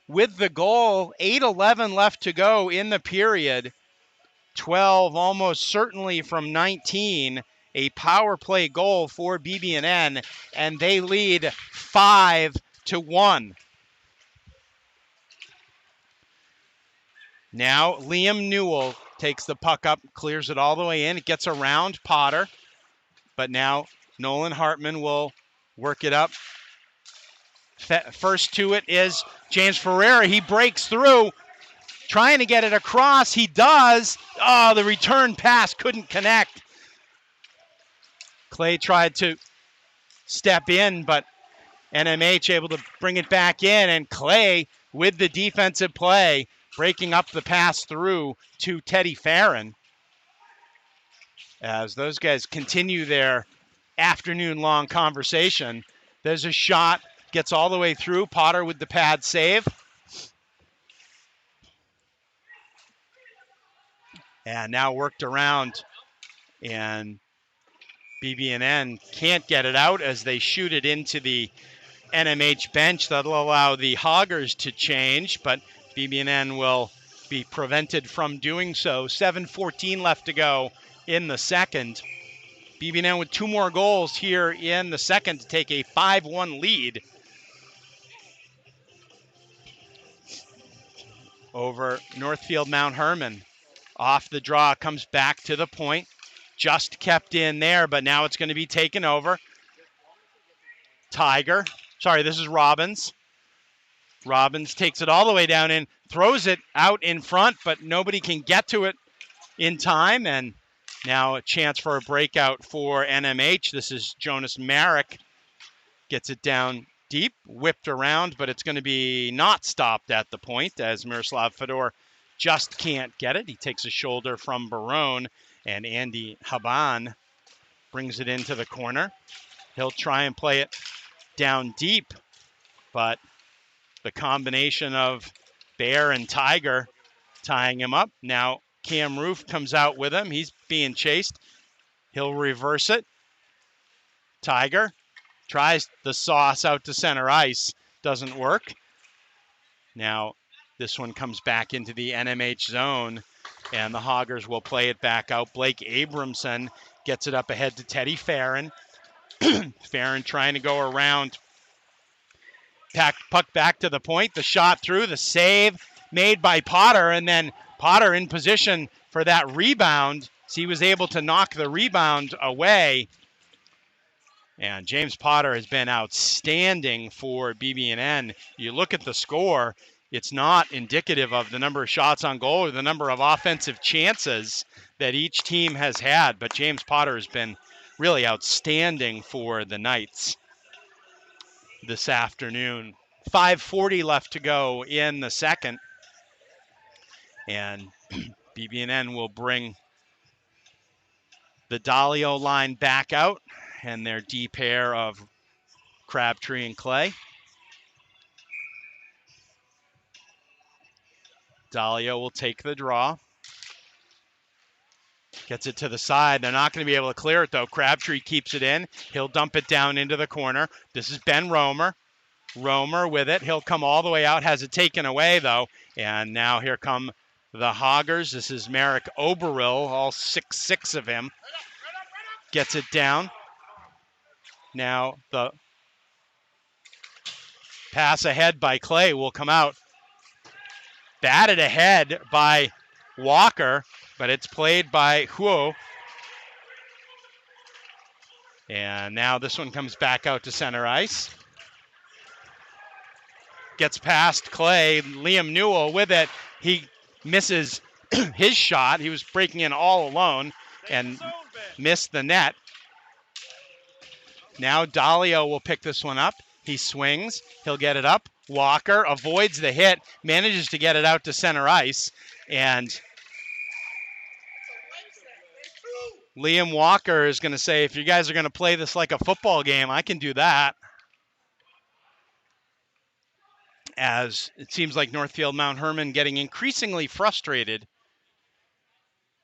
Speaker 1: with the goal. 8:11 left to go in the period. 12 almost certainly from 19. A power play goal for BB&N, and they lead 5-1. Now Liam Newell takes the puck up, clears it all the way in. It gets around Potter, but now Nolan Hartman will work it up. First to it is James Ferreira. He breaks through, trying to get it across. He does. Oh, the return pass couldn't connect. Clay tried to step in, but NMH able to bring it back in, and Clay with the defensive play, breaking up the pass through to Teddy Farron. As those guys continue their afternoon-long conversation, there's a shot, gets all the way through. Potter with the pad save. And now worked around, and BB&N can't get it out as they shoot it into the NMH bench. That'll allow the Hoggers to change, but BB&N will be prevented from doing so. 7:14 left to go in the second. BB&N with 2 more goals here in the second to take a 5-1 lead over Northfield Mt. Hermon. Off the draw, comes back to the point. Just kept in there, but now it's going to be taken over. This is Robbins. Robbins takes it all the way down in, throws it out in front, but nobody can get to it in time. And now a chance for a breakout for NMH. This is Jonas Marek. Gets it down deep, whipped around, but it's going to be not stopped at the point as Miroslav Fedor just can't get it. He takes a shoulder from Barone, and Andy Haban brings it into the corner. He'll try and play it down deep, but the combination of Bear and Tiger tying him up. Now Cam Roof comes out with him. He's being chased. He'll reverse it. Tiger tries the sauce out to center ice. Doesn't work. Now this one comes back into the NMH zone, and the Hoggers will play it back out. Blake Abramson gets it up ahead to Teddy Farron. Farron trying to go around. Puck back to the point. The shot through. The save made by Potter, and then Potter in position for that rebound. So he was able to knock the rebound away. And James Potter has been outstanding for BB&N. You look at the score, it's not indicative of the number of shots on goal or the number of offensive chances that each team has had, but James Potter has been really outstanding for the Knights this afternoon. 5:40 left to go in the second, and BB&N will bring the Dalio line back out and their D pair of Crabtree and Clay. Dalio will take the draw. Gets it to the side. They're not going to be able to clear it, though. Crabtree keeps it in. He'll dump it down into the corner. This is Ben Romer. Romer with it. He'll come all the way out. Has it taken away, though. And now here come the Hoggers. This is Merrick Oberil, all 6'6" of him. gets it down. Now the pass ahead by Clay will come out. Batted ahead by Walker, but it's played by Huo. And now this one comes back out to center ice. Gets past Clay. Liam Newell with it. He misses his shot. He was breaking in all alone and missed the net. Now Dalio will pick this one up. He swings. He'll get it up. Walker avoids the hit, manages to get it out to center ice. And Liam Walker is going to say, if you guys are going to play this like a football game, I can do that. As it seems like Northfield Mt. Hermon getting increasingly frustrated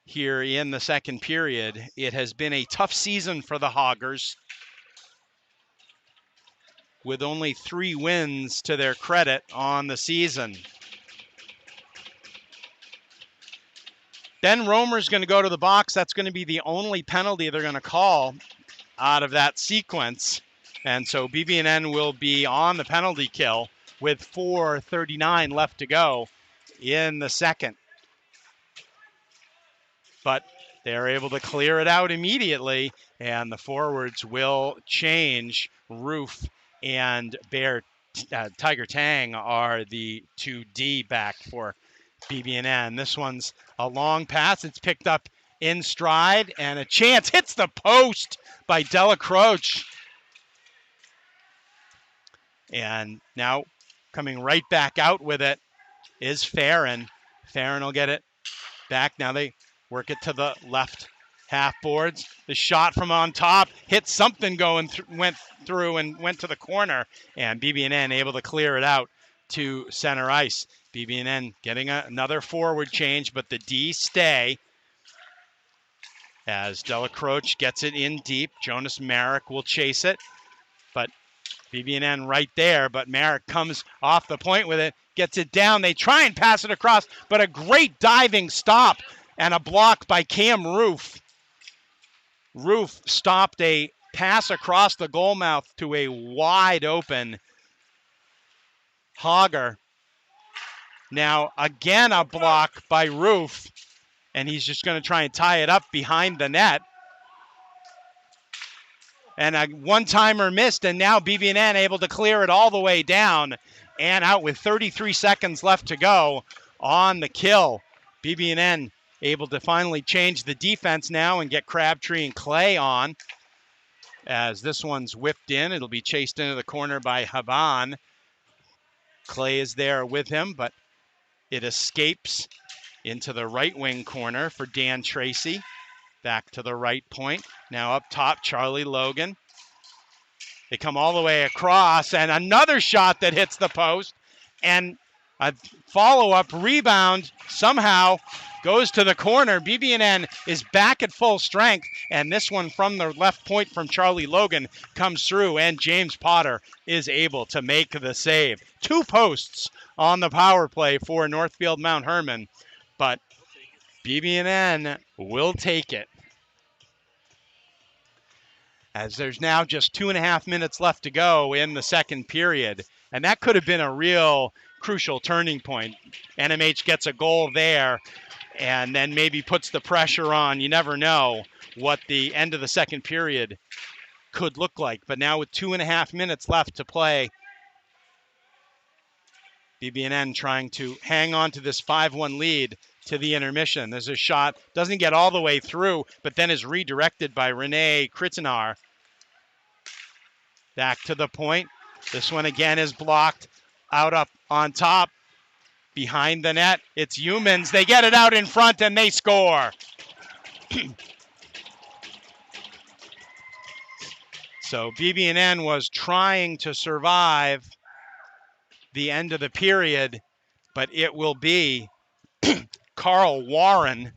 Speaker 1: here in the second period. It has been a tough season for the Hoggers, with only 3 wins to their credit on the season. Ben Romer's going to go to the box. That's going to be the only penalty they're going to call out of that sequence. And so BB&N will be on the penalty kill with 4:39 left to go in the second. But they're able to clear it out immediately, and the forwards will change. Roof and Tiger Tang are the 2D back for BB&N. This one's a long pass. It's picked up in stride, and a chance hits the post by Delacroce. And now coming right back out with it is Farron. Farron will get it back. Now they work it to the left half boards. The shot from on top hit something went through and went to the corner, and BB&N able to clear it out to center ice. BB&N getting another forward change, but the D stay as Delacroce gets it in deep. Jonas Merrick will chase it, but BB&N right there, but Merrick comes off the point with it, gets it down. They try and pass it across, but a great diving stop and a block by Cam Roof. Roof stopped a pass across the goal mouth to a wide open Hogger. Now again a block by Roof, and he's just going to try and tie it up behind the net. And a one-timer missed, and now BB&N able to clear it all the way down and out with 33 seconds left to go on the kill. BB&N able to finally change the defense now and get Crabtree and Clay on. As this one's whipped in, it'll be chased into the corner by Haban. Clay is there with him, but it escapes into the right wing corner for Dan Tracy. Back to the right point. Now up top, Charlie Logan. They come all the way across, and another shot that hits the post. And a follow-up rebound somehow goes to the corner. BB&N is back at full strength, and this one from the left point from Charlie Logan comes through, and James Potter is able to make the save. 2 posts on the power play for Northfield Mt. Hermon, but BB&N will take it. As there's now just 2.5 minutes left to go in the second period. And that could have been a real crucial turning point. NMH gets a goal there and then maybe puts the pressure on. You never know what the end of the second period could look like. But now with 2.5 minutes left to play, BB&N trying to hang on to this 5-1 lead to the intermission. There's a shot, doesn't get all the way through, but then is redirected by Rene Kritinar. Back to the point. This one again is blocked out up on top. Behind the net, it's Humans. They get it out in front and they score. So BB&N was trying to survive the end of the period, but it will be Carl Warren,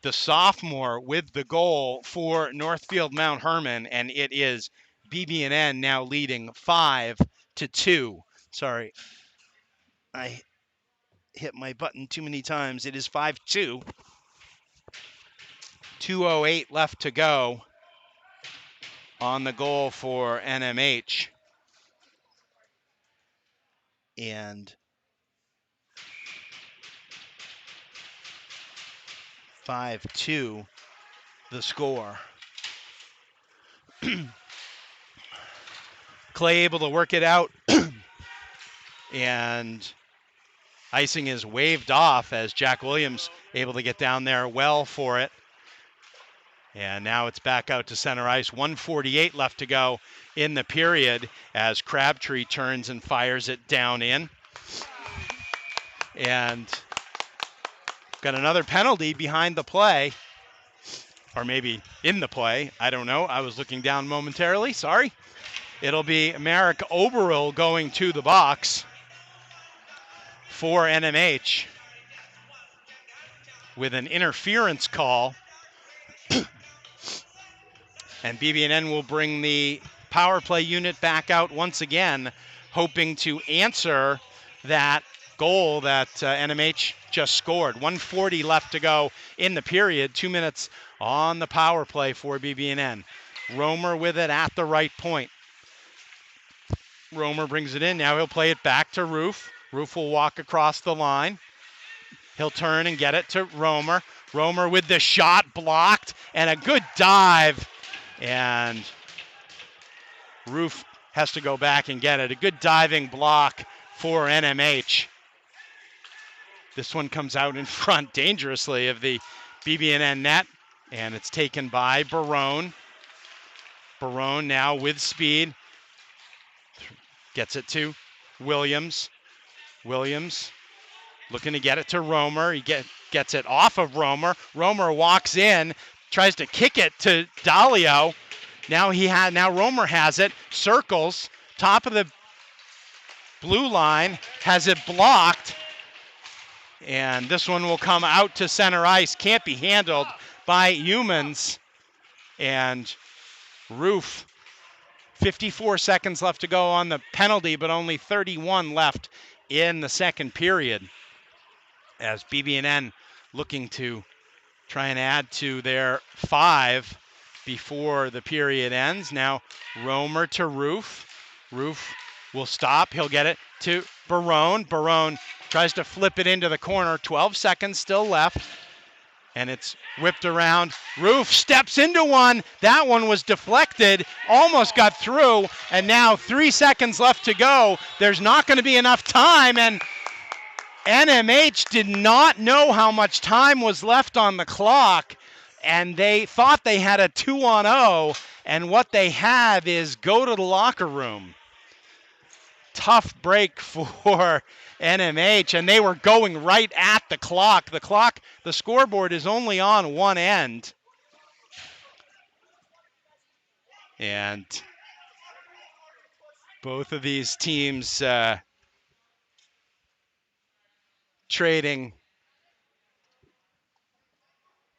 Speaker 1: the sophomore, with the goal for Northfield Mt. Hermon, and it is BB&N now leading 5-2. Sorry, I hit my button too many times. It is 5-2. 2:08 left to go. on the goal for NMH. And 5-2 the score. Clay able to work it out. And icing is waved off as Jack Williams able to get down there well for it. And now it's back out to center ice. 1:48 left to go in the period as Crabtree turns and fires it down in. And got another penalty behind the play. Or maybe in the play. I don't know. I was looking down momentarily. Sorry. It'll be Marek Oberl going to the box for NMH with an interference call. And BB&N will bring the power play unit back out once again, hoping to answer that goal that NMH just scored. 1:40 left to go in the period, 2 minutes on the power play for BB&N. Romer with it at the right point. Romer brings it in. Now he'll play it back to Roof. Roof will walk across the line. He'll turn and get it to Romer. Romer with the shot blocked and a good dive. And Roof has to go back and get it. A good diving block for NMH. This one comes out in front dangerously of the BB&N net, and it's taken by Barone. Barone now with speed. Gets it to Williams. Williams looking to get it to Romer. He gets it off of Romer. Romer walks in, tries to kick it to Dalio. Now Romer has it, circles, top of the blue line, has it blocked. And this one will come out to center ice. Can't be handled by humans. And Roof, 54 seconds left to go on the penalty, but only 31 left in the second period. As BB&N looking to try and add to their 5 before the period ends. Now Romer to Roof. Roof will stop. He'll get it to Barone. Barone tries to flip it into the corner. 12 seconds still left. And it's whipped around. Roof steps into one. That one was deflected. Almost got through. And now 3 seconds left to go. There's not going to be enough time. And NMH did not know how much time was left on the clock. And they thought they had a 2-on-0. And what they have is go to the locker room. Tough break for NMH, and they were going right at the clock. The scoreboard is only on one end. And both of these teams trading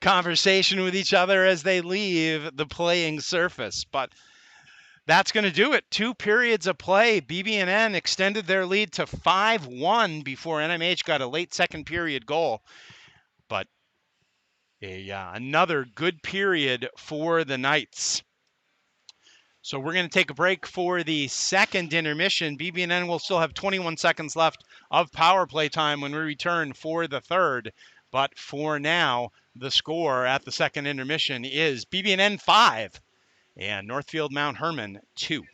Speaker 1: conversation with each other as they leave the playing surface. But that's going to do it. 2 periods of play. BB&N extended their lead to 5-1 before NMH got a late second period goal. But another good period for the Knights. So we're going to take a break for the second intermission. BB&N will still have 21 seconds left of power play time when we return for the third. But for now, the score at the second intermission is BB&N 5 and Northfield Mt. Hermon 2.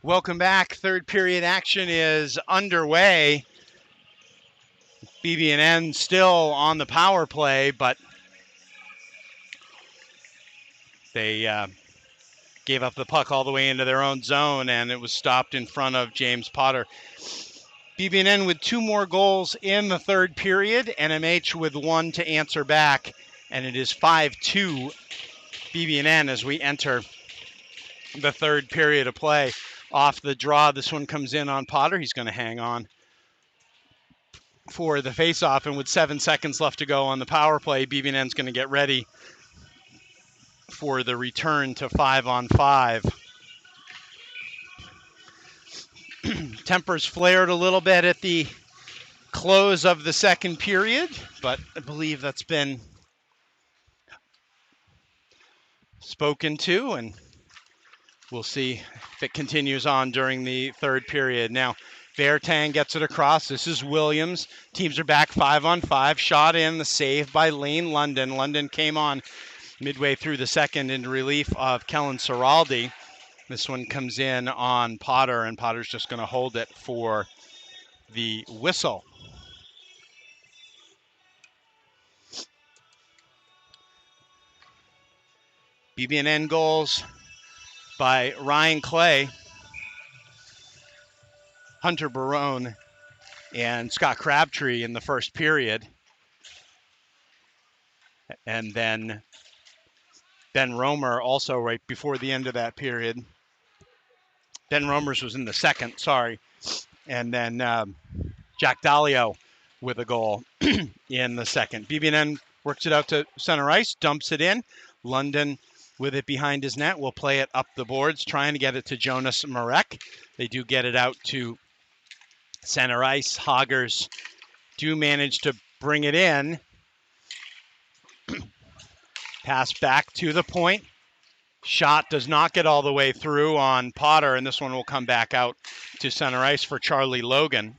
Speaker 1: Welcome back. Third period action is underway. BB&N still on the power play, but they gave up the puck all the way into their own zone, and it was stopped in front of James Potter. BB&N with 2 more goals in the third period, NMH with 1 to answer back, and it is 5-2 BB&N as we enter the third period of play. Off the draw, this one comes in on Potter. He's going to hang on for the faceoff, and with 7 seconds left to go on the power play, BB&N's going to get ready for the return to 5-on-5. Tempers flared a little bit at the close of the second period, but I believe that's been spoken to, and we'll see if it continues on during the third period. Now, Bertang gets it across. This is Williams. Teams are back 5-on-5. Shot in, the save by Lane London. London came on midway through the second in relief of Kellen Seraldi. This one comes in on Potter, and Potter's just going to hold it for the whistle. BB&N goals by Ryan Clay, Hunter Barone, and Scott Crabtree in the first period. And then Ben Romer also right before the end of that period. Ben Romer's was in the second, sorry. And then Jack Dalio with a goal in the second. BB&N works it out to center ice, dumps it in. London with it behind his net will play it up the boards, trying to get it to Jonas Marek. They do get it out to center ice. Hoggers do manage to bring it in. Pass back to the point. Shot does not get all the way through on Potter, and this one will come back out to center ice for Charlie Logan.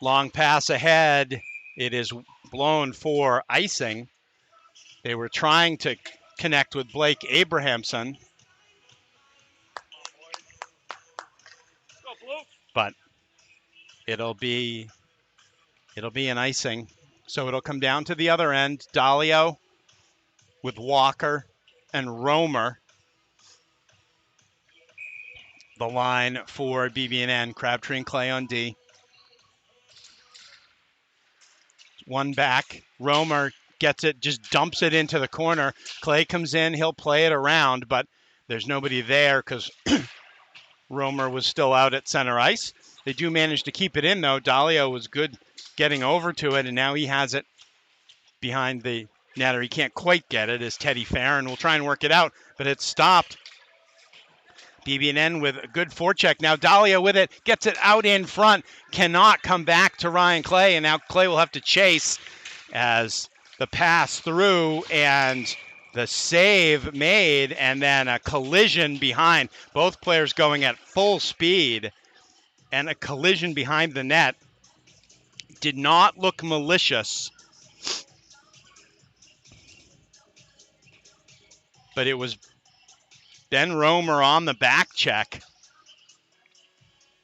Speaker 1: Long pass ahead. It is blown for icing. They were trying to connect with Blake Abrahamson, but it'll be an icing. So it'll come down to the other end. Dalio with Walker and Romer. The line for BB&N, Crabtree and Clay on D. One back. Romer gets it, just dumps it into the corner. Clay comes in, he'll play it around, but there's nobody there because Romer was still out at center ice. They do manage to keep it in, though. Dalio was good getting over to it, and now he has it behind the net, or he can't quite get it, as Teddy Farron will try and work it out, but it's stopped. BB&N with a good forecheck. Now Dalio with it, gets it out in front, cannot come back to Ryan Clay, and now Clay will have to chase as the pass through and the save made, and then a collision behind. Both players going at full speed, and a collision behind the net. Did not look malicious, but it was Ben Romer on the back check,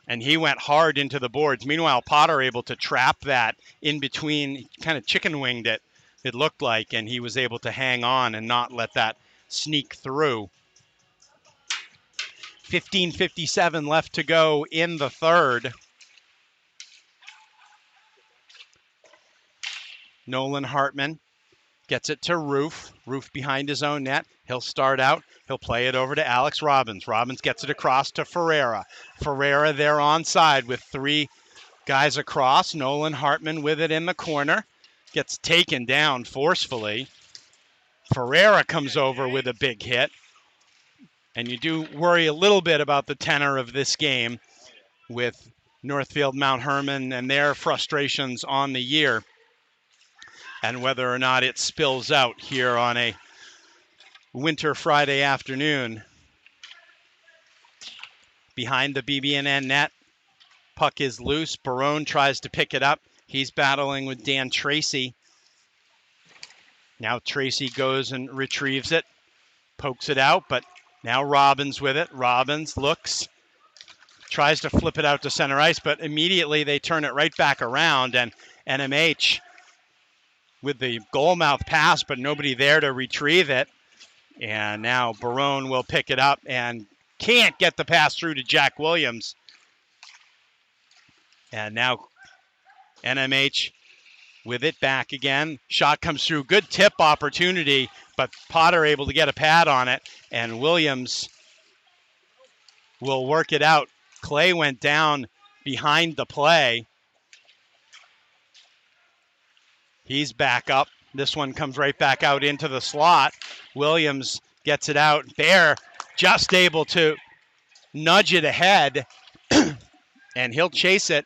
Speaker 1: and he went hard into the boards. Meanwhile, Potter able to trap that in between, kind of chicken winged it, it looked like, and he was able to hang on and not let that sneak through. 15:57 left to go in the third. Nolan Hartman Gets it to Roof. Roof behind his own net. He'll start out. He'll play it over to Alex Robbins. Robbins gets it across to Ferreira. Ferreira there onside with 3 guys across. Nolan Hartman with it in the corner. Gets taken down forcefully. Ferreira comes over with a big hit. And you do worry a little bit about the tenor of this game with Northfield Mt. Hermon and their frustrations on the year, and whether or not it spills out here on a winter Friday afternoon. Behind the BB&N net, puck is loose. Barone tries to pick it up. He's battling with Dan Tracy. Now Tracy goes and retrieves it, pokes it out, but now Robbins with it. Robbins looks, tries to flip it out to center ice, but immediately they turn it right back around, and NMH with the goal mouth pass, but nobody there to retrieve it. And now Barone will pick it up and can't get the pass through to Jack Williams. And now NMH with it back again. Shot comes through. Good tip opportunity, but Potter able to get a pad on it, and Williams will work it out. Clay went down behind the play. He's back up. This one comes right back out into the slot. Williams gets it out. Bear just able to nudge it ahead, and he'll chase it.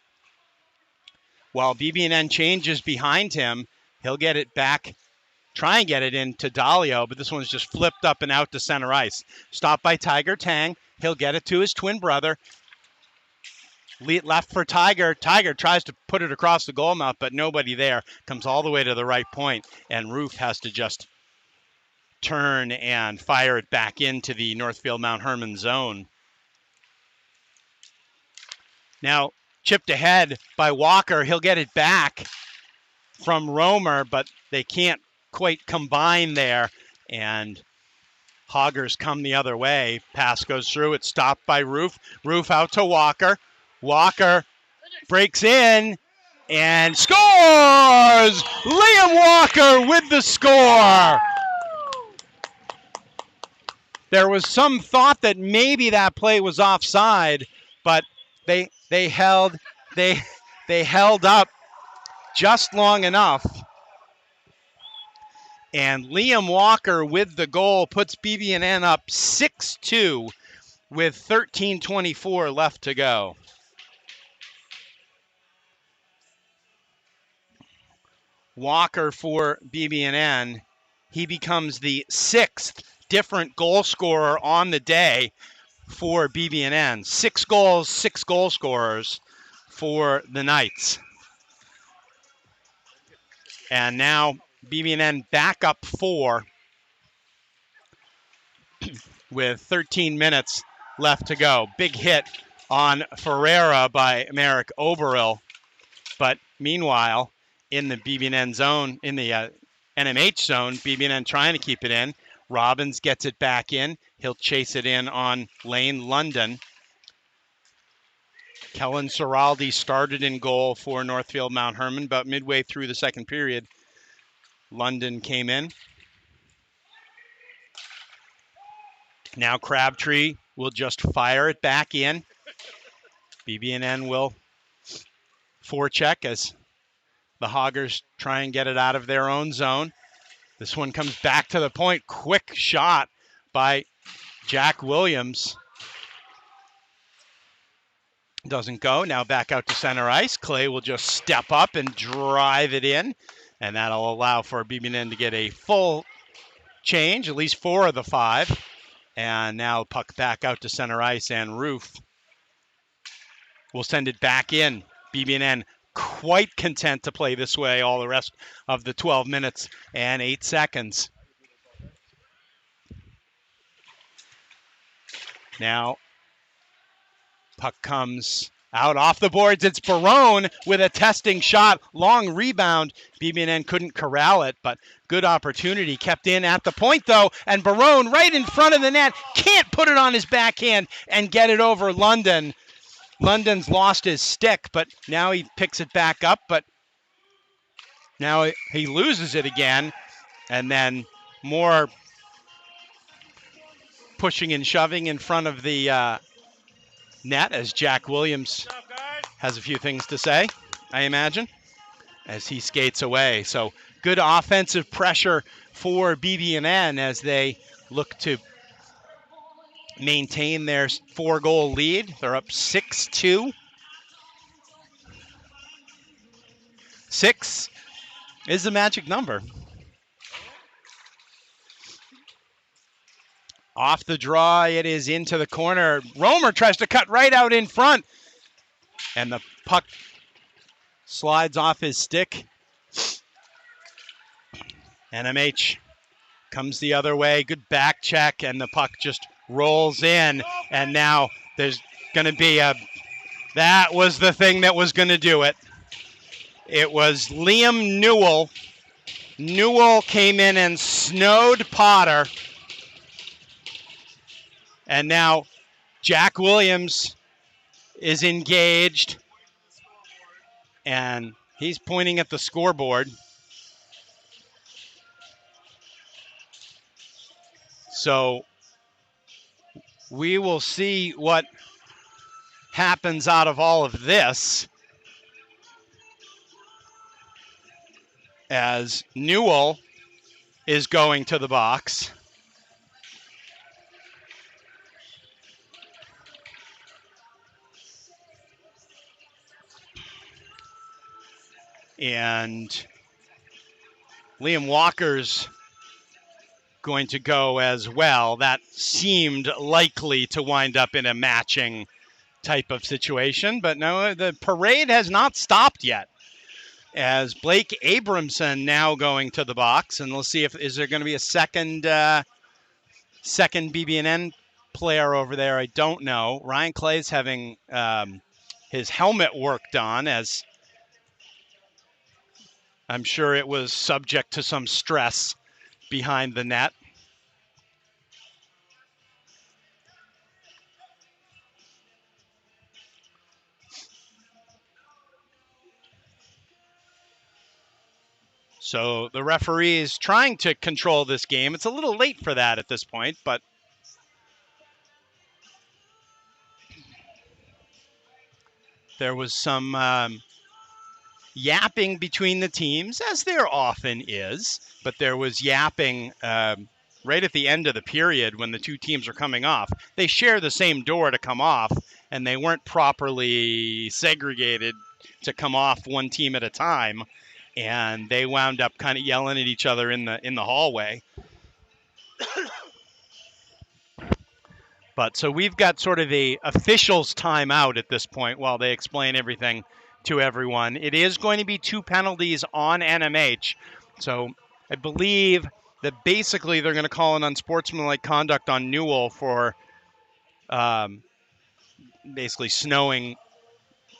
Speaker 1: While BB&N changes behind him, he'll get it back, try and get it into Dalio, but this one's just flipped up and out to center ice. Stopped by Tiger Tang. He'll get it to his twin brother. Left for Tiger. Tiger tries to put it across the goal mouth, but nobody there. Comes all the way to the right point, and Roof has to just turn and fire it back into the Northfield Mt. Hermon zone. Now, chipped ahead by Walker. He'll get it back from Romer, but they can't quite combine there, and Hoggers come the other way. Pass goes through. It's stopped by Roof. Roof out to Walker. Walker breaks in and scores! Liam Walker with the score! There was some thought that maybe that play was offside, but they held up just long enough. And Liam Walker with the goal puts BB&N up 6-2 with 13:24 left to go. Walker for BB&N, he becomes the 6th different goal scorer on the day for BB&N. 6 goals, 6 goal scorers for the Knights. And now BB&N back up 4 with 13 minutes left to go. Big hit on Ferreira by Merrick Oberil. But meanwhile, in the BB&N zone, in the NMH zone, BB&N trying to keep it in. Robbins gets it back in. He'll chase it in on Lane London. Kellen Ciraldi started in goal for Northfield Mt. Hermon, but midway through the second period, London came in. Now Crabtree will just fire it back in. BB&N will forecheck as the Hoggers try and get it out of their own zone. This one comes back to the point. Quick shot by Jack Williams. Doesn't go. Now back out to center ice. Clay will just step up and drive it in, and that'll allow for BB&N to get a full change, at least 4 of the 5. And now puck back out to center ice, and Roof will send it back in. BB&N quite content to play this way all the rest of the 12 minutes and 8 seconds. Now puck comes out off the boards. It's Barone with a testing shot. Long rebound. BB&N couldn't corral it, but good opportunity. Kept in at the point, though, and Barone right in front of the net. Can't put it on his backhand and get it over London. London's lost his stick, but now he picks it back up, but now he loses it again. And then more pushing and shoving in front of the net as Jack Williams has a few things to say, I imagine, as he skates away. So good offensive pressure for BB&N as they look to maintain their 4-goal lead. They're up 6-2. 6 is the magic number. Off the draw, it is into the corner. Romer tries to cut right out in front, and the puck slides off his stick. NMH comes the other way. Good back check, and the puck just rolls in. And now there's going to be that was the thing that was going to do it. It was Liam Newell. Newell came in and snowed Potter. And now Jack Williams is engaged. And he's pointing at the scoreboard. So we will see what happens out of all of this as Newell is going to the box. And Liam Walker's going to go as well. That seemed likely to wind up in a matching type of situation, but no, the parade has not stopped yet. As Blake Abramson now going to the box, and we'll see if is there going to be a second BB&N player over there. I don't know. Ryan Clay's having his helmet worked on, as I'm sure it was subject to some stress behind the net. So the referee is trying to control this game. It's a little late for that at this point, but there was some yapping between the teams, as there often is, but there was yapping right at the end of the period when the two teams are coming off. They share the same door to come off, and they weren't properly segregated to come off one team at a time, and they wound up kind of yelling at each other in the hallway. But so we've got sort of a officials timeout at this point while they explain everything to everyone. It is going to be 2 penalties on NMH. So I believe that basically they're going to call an unsportsmanlike conduct on Newell for basically snowing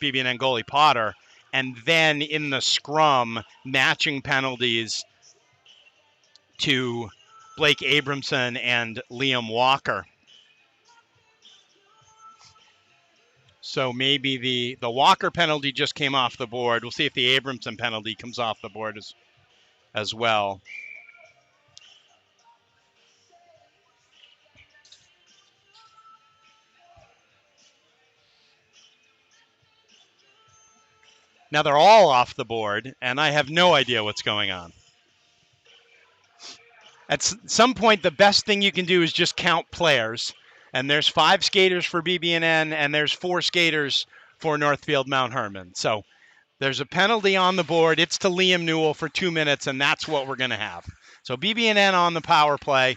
Speaker 1: BB&N goalie Potter. And then in the scrum, matching penalties to Blake Abramson and Liam Walker. So maybe the Walker penalty just came off the board. We'll see if the Abramson penalty comes off the board as well. Now they're all off the board, and I have no idea what's going on. At some point, the best thing you can do is just count players. And there's 5 skaters for BB&N, and there's 4 skaters for Northfield Mt. Hermon. So there's a penalty on the board. It's to Liam Newell for 2 minutes, and that's what we're going to have. So BB&N on the power play.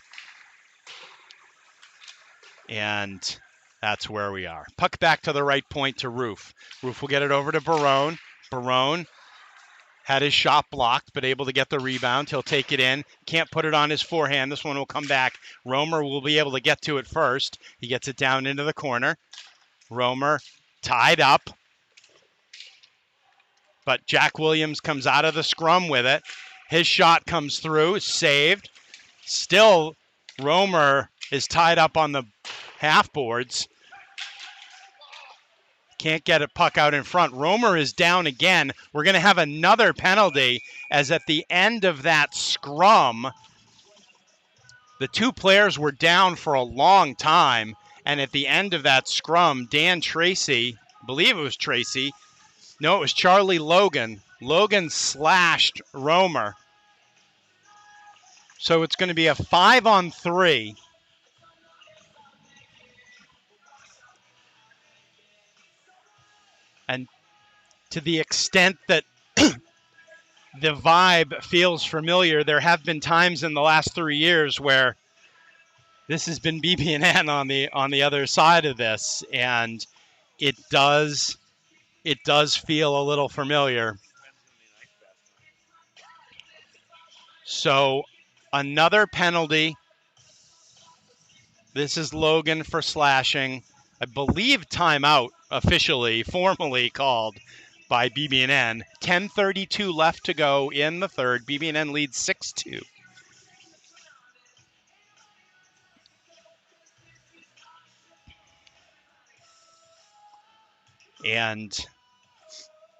Speaker 1: And that's where we are. Puck back to the right point to Roof. Roof will get it over to Barone. Barone had his shot blocked, but able to get the rebound. He'll take it in. Can't put it on his forehand. This one will come back. Romer will be able to get to it first. He gets it down into the corner. Romer tied up. But Jack Williams comes out of the scrum with it. His shot comes through, saved. Still, Romer is tied up on the half boards. Can't get a puck out in front. Romer is down again. We're going to have another penalty, as at the end of that scrum, the two players were down for a long time. And at the end of that scrum, Dan Tracy, I believe it was Tracy, no, it was Charlie Logan. Logan slashed Romer. So it's going to be a 5-on-3. And to the extent that the vibe feels familiar, there have been times in the last 3 years where this has been BB&N on the other side of this, and it does feel a little familiar. So another penalty. This is Logan for slashing. I believe timeout officially, formally called by BB&N. 10:32 left to go in the third. BB&N leads 6-2. And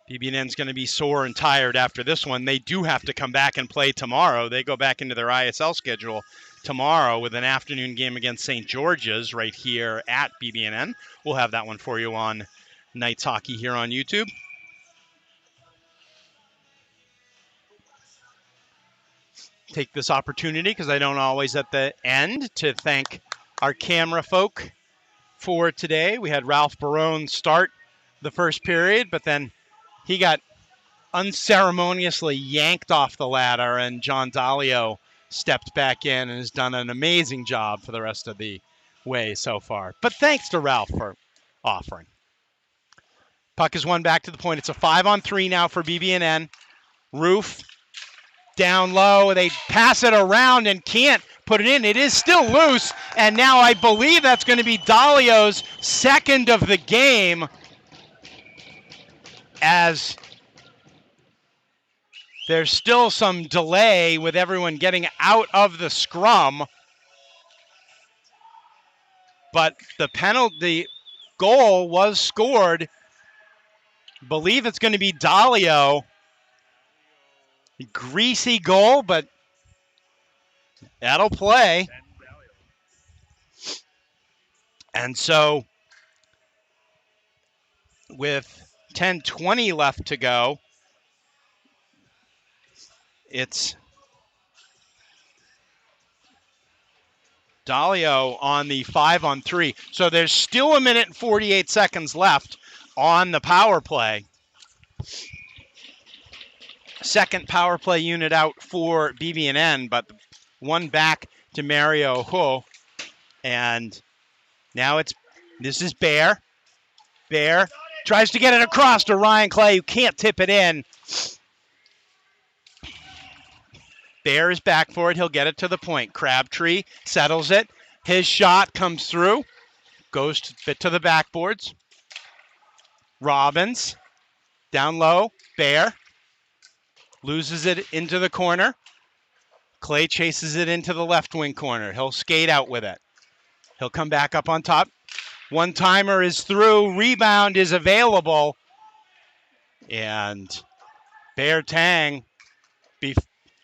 Speaker 1: BB&N's going to be sore and tired after this one. They do have to come back and play tomorrow. They go back into their ISL schedule tomorrow with an afternoon game against St. George's right here at BB&N. We'll have that one for you on Knights Hockey here on YouTube. Take this opportunity, because I don't always at the end, to thank our camera folk for today. We had Ralph Barone start the first period, but then he got unceremoniously yanked off the ladder, and John Dalio stepped back in and has done an amazing job for the rest of the way so far. But thanks to Ralph for offering. Puck is won back to the point. It's a 5-on-3 now for BB&N. Roof down low. They pass it around and can't put it in. It is still loose, and now I believe that's going to be Dalio's second of the game, as there's still some delay with everyone getting out of the scrum. But the penalty goal was scored. I believe it's going to be Dalio. Greasy goal, but that'll play. And so with 10:20 left to go, it's Dalio on the 5-on-3. So there's still 1 minute and 48 seconds left on the power play. Second power play unit out for BB&N, but one back to Mario Ho. And now this is Bear. Bear tries to get it across to Ryan Clay, who can't tip it in. Bear is back for it. He'll get it to the point. Crabtree settles it. His shot comes through. Goes to the backboards. Robbins down low. Bear loses it into the corner. Clay chases it into the left wing corner. He'll skate out with it. He'll come back up on top. One-timer is through. Rebound is available. And Bear Tang,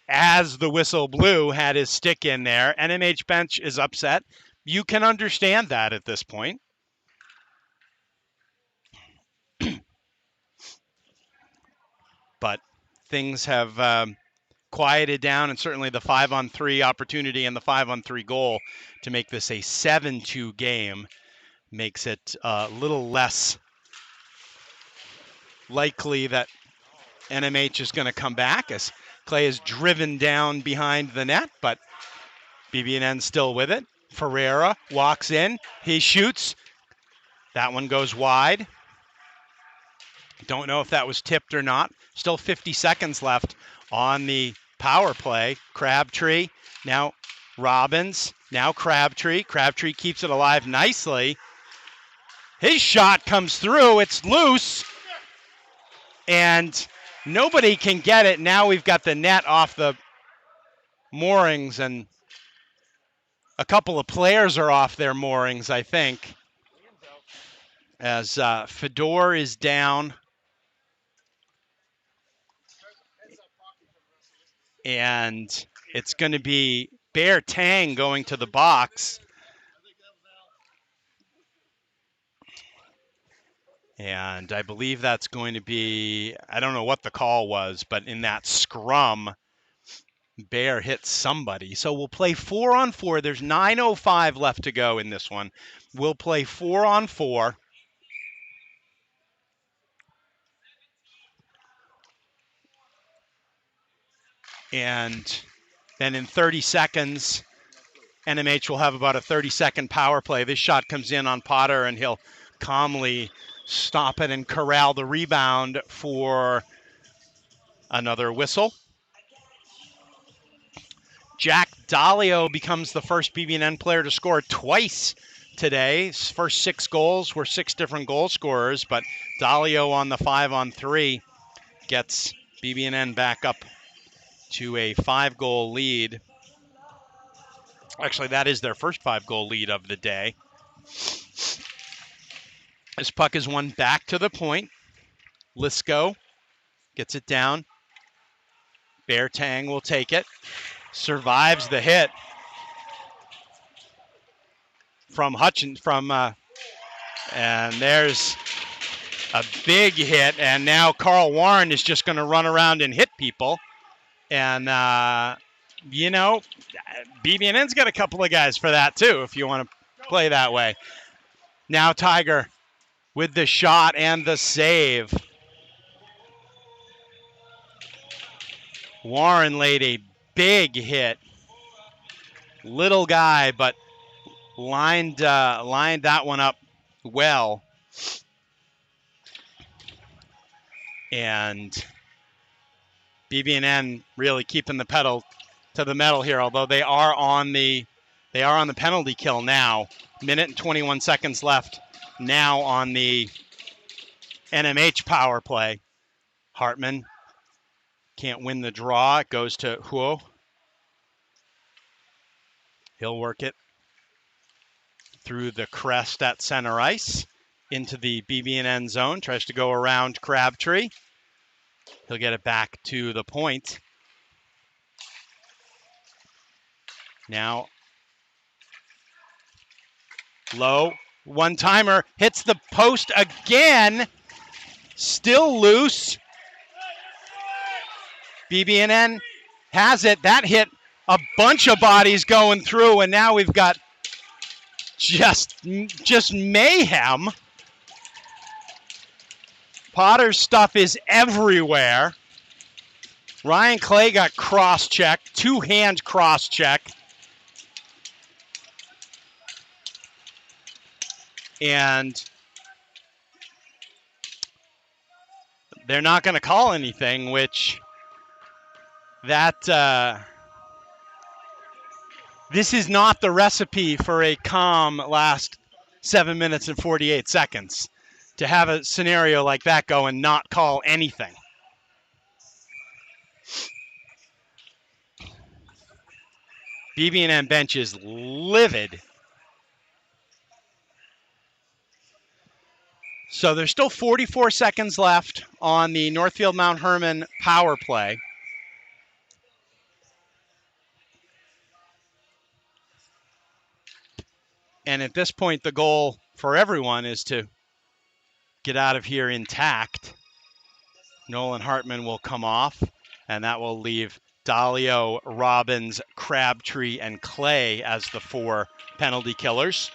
Speaker 1: as the whistle blew, had his stick in there. NMH bench is upset. You can understand that at this point. But things have quieted down, and certainly the 5-on-3 opportunity and the 5-on-3 goal to make this a 7-2 game makes it a little less likely that NMH is going to come back, as Clay is driven down behind the net, but BB&N still with it. Ferreira walks in. He shoots. That one goes wide. Don't know if that was tipped or not. Still 50 seconds left on the power play. Crabtree, now Robbins, now Crabtree. Crabtree keeps it alive nicely. His shot comes through. It's loose. And nobody can get it. Now we've got the net off the moorings, and a couple of players are off their moorings, I think. as Fedor is down. And it's going to be Bear Tang going to the box. And I believe that's going to be, I don't know what the call was, but in that scrum, Bear hit somebody. So we'll play 4-on-4. There's 9:05 left to go in this one. We'll play 4-on-4. And then in 30 seconds, NMH will have about a 30-second power play. This shot comes in on Potter, and he'll calmly stop it and corral the rebound for another whistle. Jack Dalio becomes the first BB&N player to score twice today. His first 6 goals were 6 different goal scorers, but Dalio on the 5-on-3 gets BB&N back up to a 5-goal lead. Actually, that is their first 5-goal lead of the day. This puck is won back to the point. Lisco gets it down. Bear Tang will take it. Survives the hit from Hutchins. And there's a big hit. And now Carl Warren is just going to run around and hit people. And, BB&N's got a couple of guys for that, too, if you want to play that way. Now Tiger with the shot and the save. Warren laid a big hit. Little guy, but lined that one up well. And BB&N really keeping the pedal to the metal here, although they are on the penalty kill now. Minute and 21 seconds left now on the NMH power play. Hartman can't win the draw. It goes to Huo. He'll work it through the crest at center ice into the BB&N zone. Tries to go around Crabtree. He'll get it back to the point. Now, low, one-timer, hits the post again. Still loose. BB&N has it. That hit a bunch of bodies going through, and now we've got just mayhem. Potter's stuff is everywhere. Ryan Clay got cross-checked, 2-hand cross-check. And they're not going to call anything, which this is not the recipe for a calm last 7 minutes and 48 seconds. To have a scenario like that go and not call anything. BB&N bench is livid. So there's still 44 seconds left on the Northfield Mt. Hermon power play. And at this point, the goal for everyone is to get out of here intact. Nolan Hartman will come off, and that will leave Dalio, Robbins, Crabtree, and Clay as the 4 penalty killers.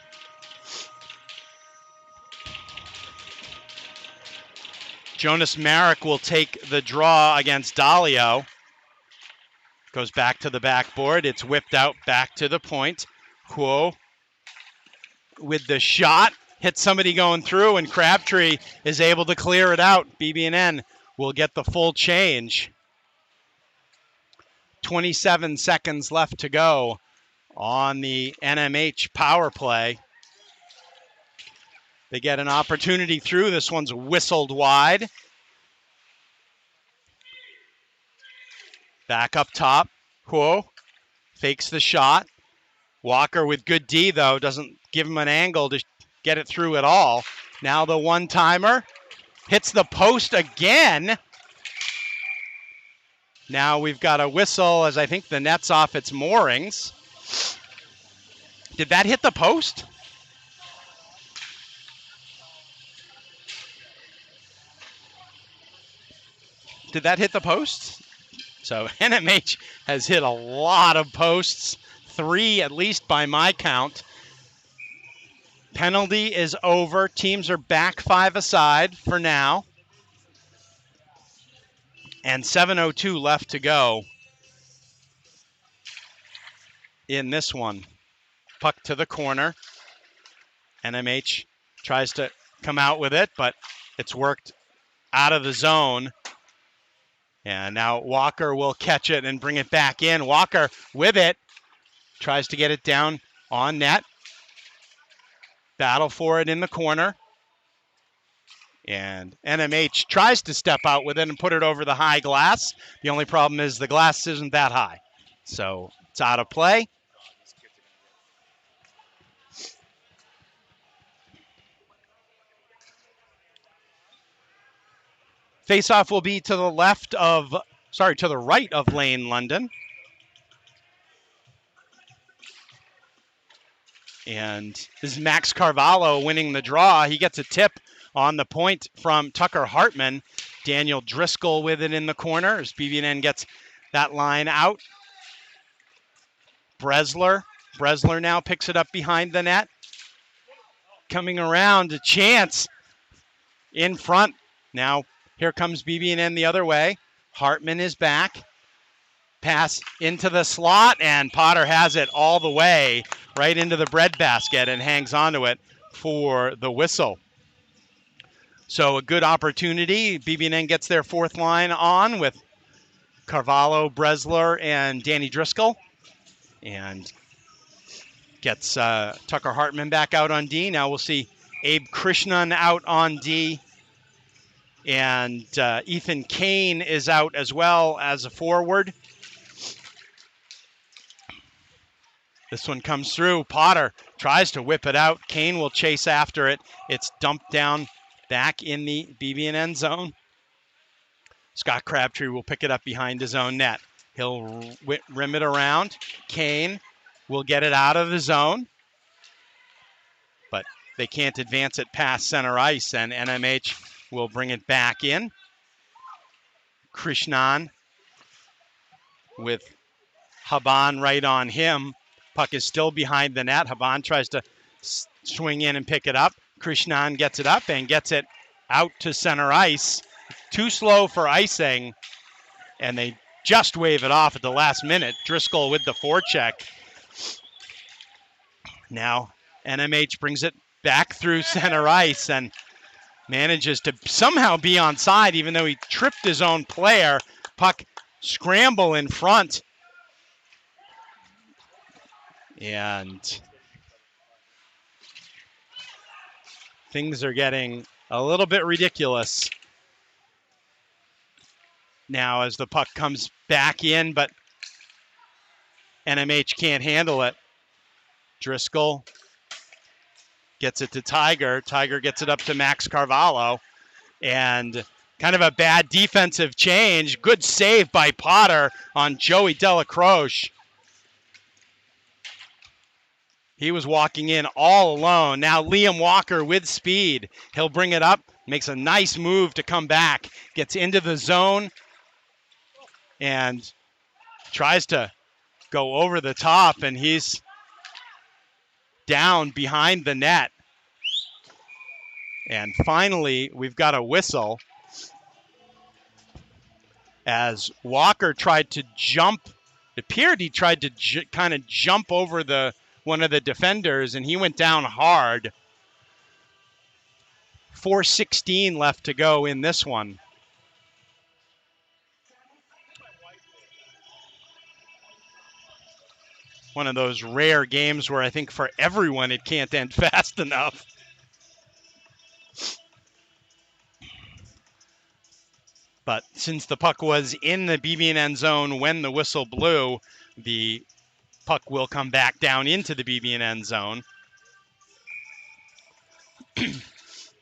Speaker 1: Jonas Marek will take the draw against Dalio. Goes back to the backboard. It's whipped out back to the point. Kuo with the shot. Hits somebody going through, and Crabtree is able to clear it out. BB&N will get the full change. 27 seconds left to go on the NMH power play. They get an opportunity through. This one's whistled wide. Back up top. Huo fakes the shot. Walker with good D, though, doesn't give him an angle to get it through at all. Now the one-timer hits the post again. Now we've got a whistle as I think the net's off its moorings. Did that hit the post? Did that hit the post? So NMH has hit a lot of posts, 3 at least by my count. Penalty is over. Teams are back 5 aside for now. And 7:02 left to go in this one. Puck to the corner. NMH tries to come out with it, but it's worked out of the zone. And now Walker will catch it and bring it back in. Walker with it, tries to get it down on net. Battle for it in the corner. And NMH tries to step out with it and put it over the high glass. The only problem is the glass isn't that high. So it's out of play. Faceoff will be to the right of Lane London. And this is Max Carvalho winning the draw. He gets a tip on the point from Tucker Hartman. Daniel Driscoll with it in the corner as BB&N gets that line out. Bresler now picks it up behind the net. Coming around, a chance in front. Now here comes BB&N the other way. Hartman is back. Pass into the slot, and Potter has it all the way right into the breadbasket and hangs onto it for the whistle. So a good opportunity. BB&N gets their 4th line on with Carvalho, Bresler, and Danny Driscoll. And gets Tucker Hartman back out on D. Now we'll see Abe Krishnan out on D. And Ethan Kane is out as well as a forward. This one comes through. Potter tries to whip it out. Kane will chase after it. It's dumped down back in the BB&N zone. Scott Crabtree will pick it up behind his own net. He'll rim it around. Kane will get it out of the zone. But they can't advance it past center ice, and NMH will bring it back in. Krishnan with Haban right on him. Puck is still behind the net. Haban tries to swing in and pick it up. Krishnan gets it up and gets it out to center ice. Too slow for icing, and they just wave it off at the last minute. Driscoll with the forecheck. Now NMH brings it back through center ice and manages to somehow be onside, even though he tripped his own player. Puck scramble in front. And things are getting a little bit ridiculous now as the puck comes back in, but NMH can't handle it. Driscoll gets it to Tiger. Tiger gets it up to Max Carvalho. And kind of a bad defensive change. Good save by Potter on Joey Delacroche. He was walking in all alone. Now Liam Walker with speed. He'll bring it up, makes a nice move to come back, gets into the zone, and tries to go over the top, and he's down behind the net. And finally, we've got a whistle as Walker tried to jump. It appeared he tried to kind of jump over one of the defenders, and he went down hard. 4:16 left to go in this one. One of those rare games where I think for everyone it can't end fast enough. But since the puck was in the BB&N zone when the whistle blew, the puck will come back down into the BB&N zone.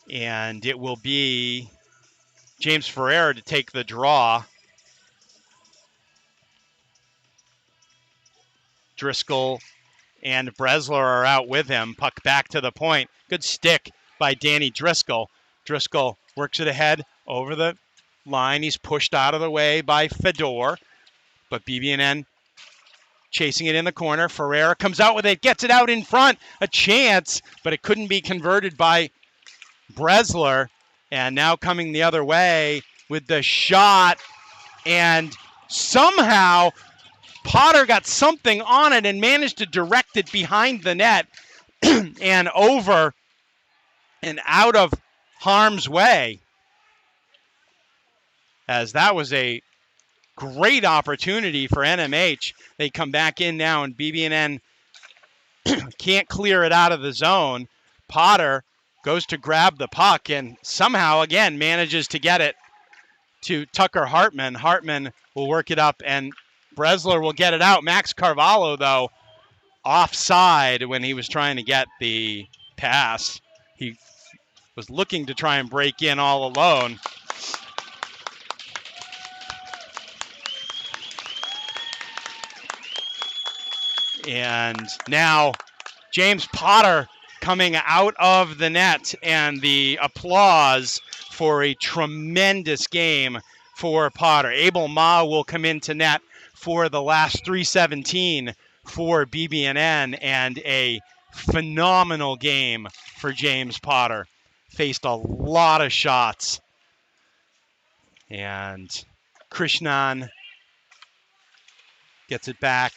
Speaker 1: And it will be James Ferrer to take the draw. Driscoll and Bresler are out with him. Puck back to the point. Good stick by Danny Driscoll. Driscoll works it ahead over the line. He's pushed out of the way by Fedor. But BB&N chasing it in the corner. Ferreira comes out with it, gets it out in front. A chance, but it couldn't be converted by Bresler. And now coming the other way with the shot. And somehow Potter got something on it and managed to direct it behind the net and over and out of harm's way. As that was a great opportunity for NMH. They come back in now, and BB&N can't clear it out of the zone. Potter goes to grab the puck and somehow, again, manages to get it to Tucker Hartman. Hartman will work it up, and Bresler will get it out. Max Carvalho, though, offside when he was trying to get the pass. He was looking to try and break in all alone. And now James Potter coming out of the net, and the applause for a tremendous game for Potter. Abel Ma will come into net for the last 3:17 for BB&N, and a phenomenal game for James Potter. Faced a lot of shots. And Krishnan gets it back.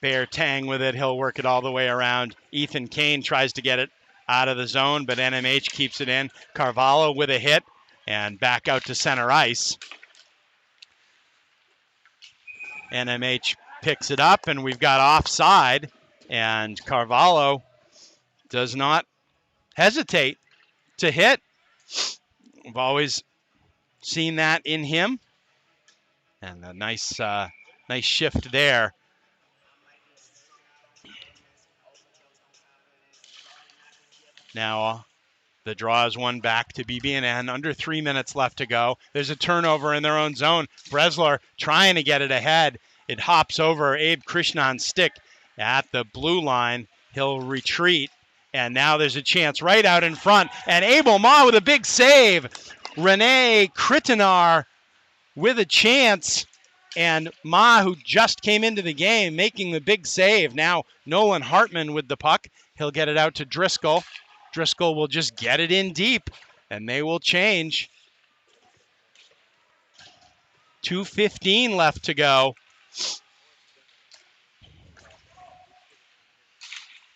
Speaker 1: Bear Tang with it. He'll work it all the way around. Ethan Kane tries to get it out of the zone, but NMH keeps it in. Carvalho with a hit and back out to center ice. NMH picks it up, and we've got offside, and Carvalho does not hesitate to hit. We've always seen that in him, and a nice shift there. Now the draw is one back to BB&N. Under 3 minutes left to go. There's a turnover in their own zone. Bresler trying to get it ahead. It hops over Abe Krishnan's stick at the blue line. He'll retreat. And now there's a chance right out in front. And Abel Ma with a big save. Rene Kritinar with a chance. And Ma, who just came into the game, making the big save. Now Nolan Hartman with the puck. He'll get it out to Driscoll. Driscoll will just get it in deep, and they will change. 2:15 left to go.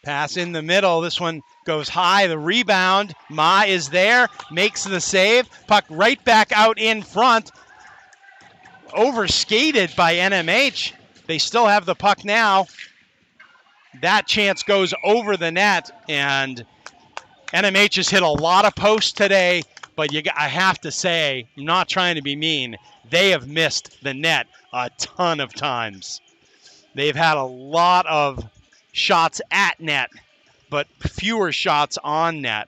Speaker 1: Pass in the middle. This one goes high. The rebound. Ma is there, makes the save. Puck right back out in front. Overskated by NMH. They still have the puck now. That chance goes over the net, and NMH has hit a lot of posts today, but I have to say, I'm not trying to be mean, they have missed the net a ton of times. They've had a lot of shots at net, but fewer shots on net.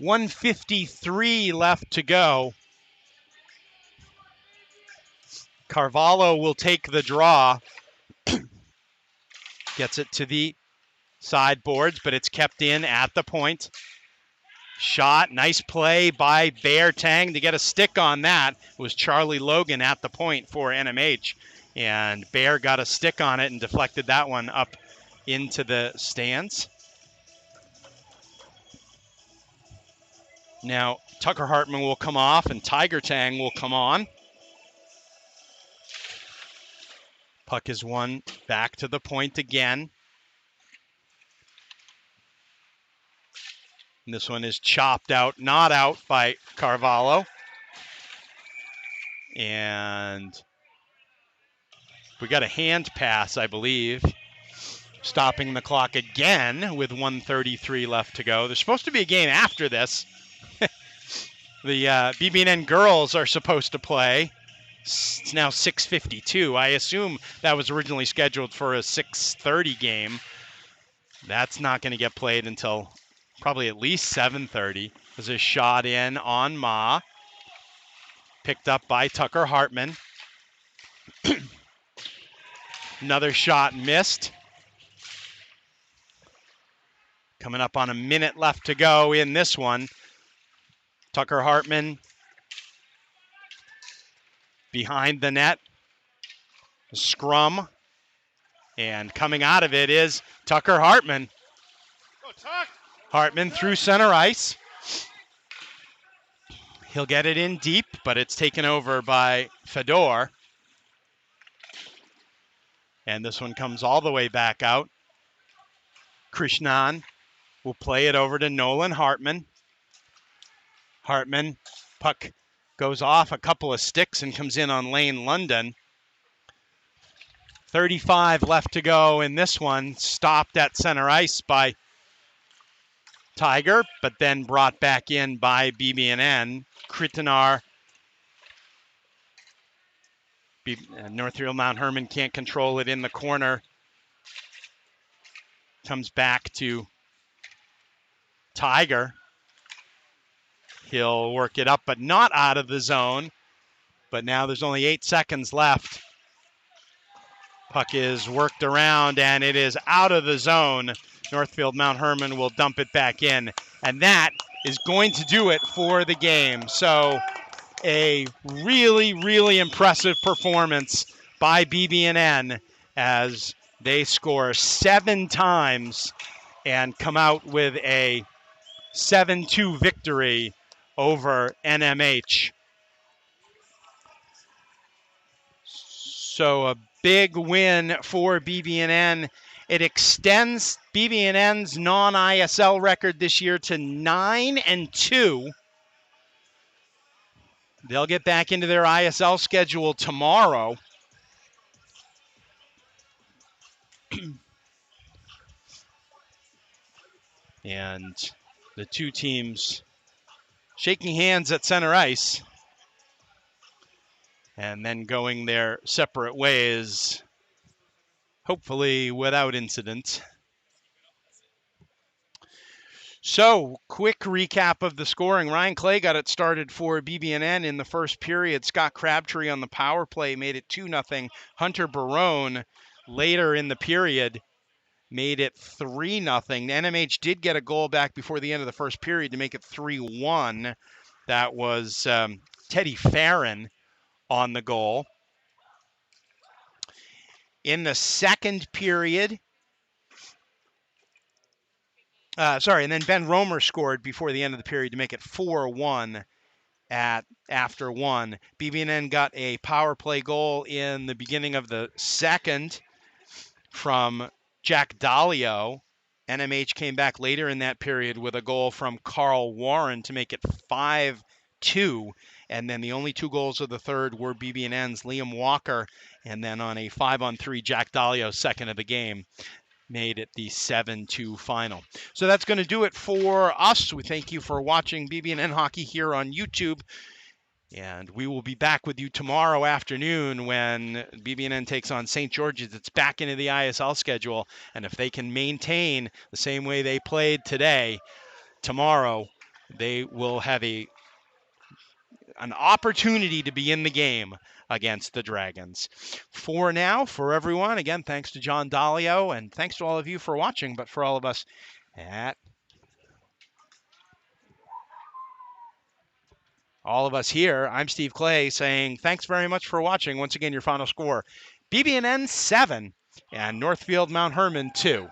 Speaker 1: 1:53 left to go. Carvalho will take the draw. Gets it to the sideboards, but it's kept in at the point. Shot, nice play by Bear Tang to get a stick on that. It was Charlie Logan at the point for NMH, and Bear got a stick on it and deflected that one up into the stands. Now Tucker Hartman will come off and Tiger Tang will come on. Puck is won back to the point again. And this one is chopped out, not out by Carvalho. And we got a hand pass, I believe. Stopping the clock again with 1:33 left to go. There's supposed to be a game after this. The BB&N girls are supposed to play. It's now 6:52. I assume that was originally scheduled for a 6:30 game. That's not going to get played until probably at least 7:30. There's a shot in on Ma. Picked up by Tucker Hartman. Another shot missed. Coming up on a minute left to go in this one. Tucker Hartman behind the net. Scrum. And coming out of it is Tucker Hartman. Hartman through center ice. He'll get it in deep, but it's taken over by Fedor. And this one comes all the way back out. Krishnan will play it over to Nolan Hartman. Hartman, puck goes off a couple of sticks and comes in on Lane London. 35 left to go in this one. Stopped at center ice by Tiger, but then brought back in by BB&N. Kritinar. Northfield Mt. Hermon can't control it in the corner. Comes back to Tiger. He'll work it up, but not out of the zone. But now there's only 8 seconds left. Puck is worked around, and it is out of the zone. Northfield Mt. Hermon will dump it back in, and that is going to do it for the game. So a really, really impressive performance by BB&N as they score 7 times and come out with a 7-2 victory over NMH. So a big win for BB&N. It extends BB&N's non-ISL record this year to 9-2. They'll get back into their ISL schedule tomorrow. And the two teams shaking hands at center ice and then going their separate ways, hopefully without incident. So, quick recap of the scoring. Ryan Clay got it started for BB&N in the first period. Scott Crabtree on the power play made it 2-0. Hunter Barone later in the period made it 3-0. NMH did get a goal back before the end of the first period to make it 3-1. That was Teddy Farron on the goal. In the second period, and then Ben Romer scored before the end of the period to make it 4-1 after 1. BB&N got a power play goal in the beginning of the second from Jack Dalio. NMH came back later in that period with a goal from Carl Warren to make it 5-2. And then the only 2 goals of the third were BB&N's Liam Walker, and then on a 5-on-3, Jack Dalio, second of the game, made it the 7-2 final. So that's going to do it for us. We thank you for watching BB&N Hockey here on YouTube. And we will be back with you tomorrow afternoon when BB&N takes on St. George's. It's back into the ISL schedule. And if they can maintain the same way they played today, tomorrow they will have an opportunity to be in the game against the Dragons. For now, for everyone, again, thanks to John Dalio, and thanks to all of you for watching. But for all of us here, I'm Steve Clay saying thanks very much for watching. Once again, your final score, BB&N 7 and Northfield Mt. Hermon 2.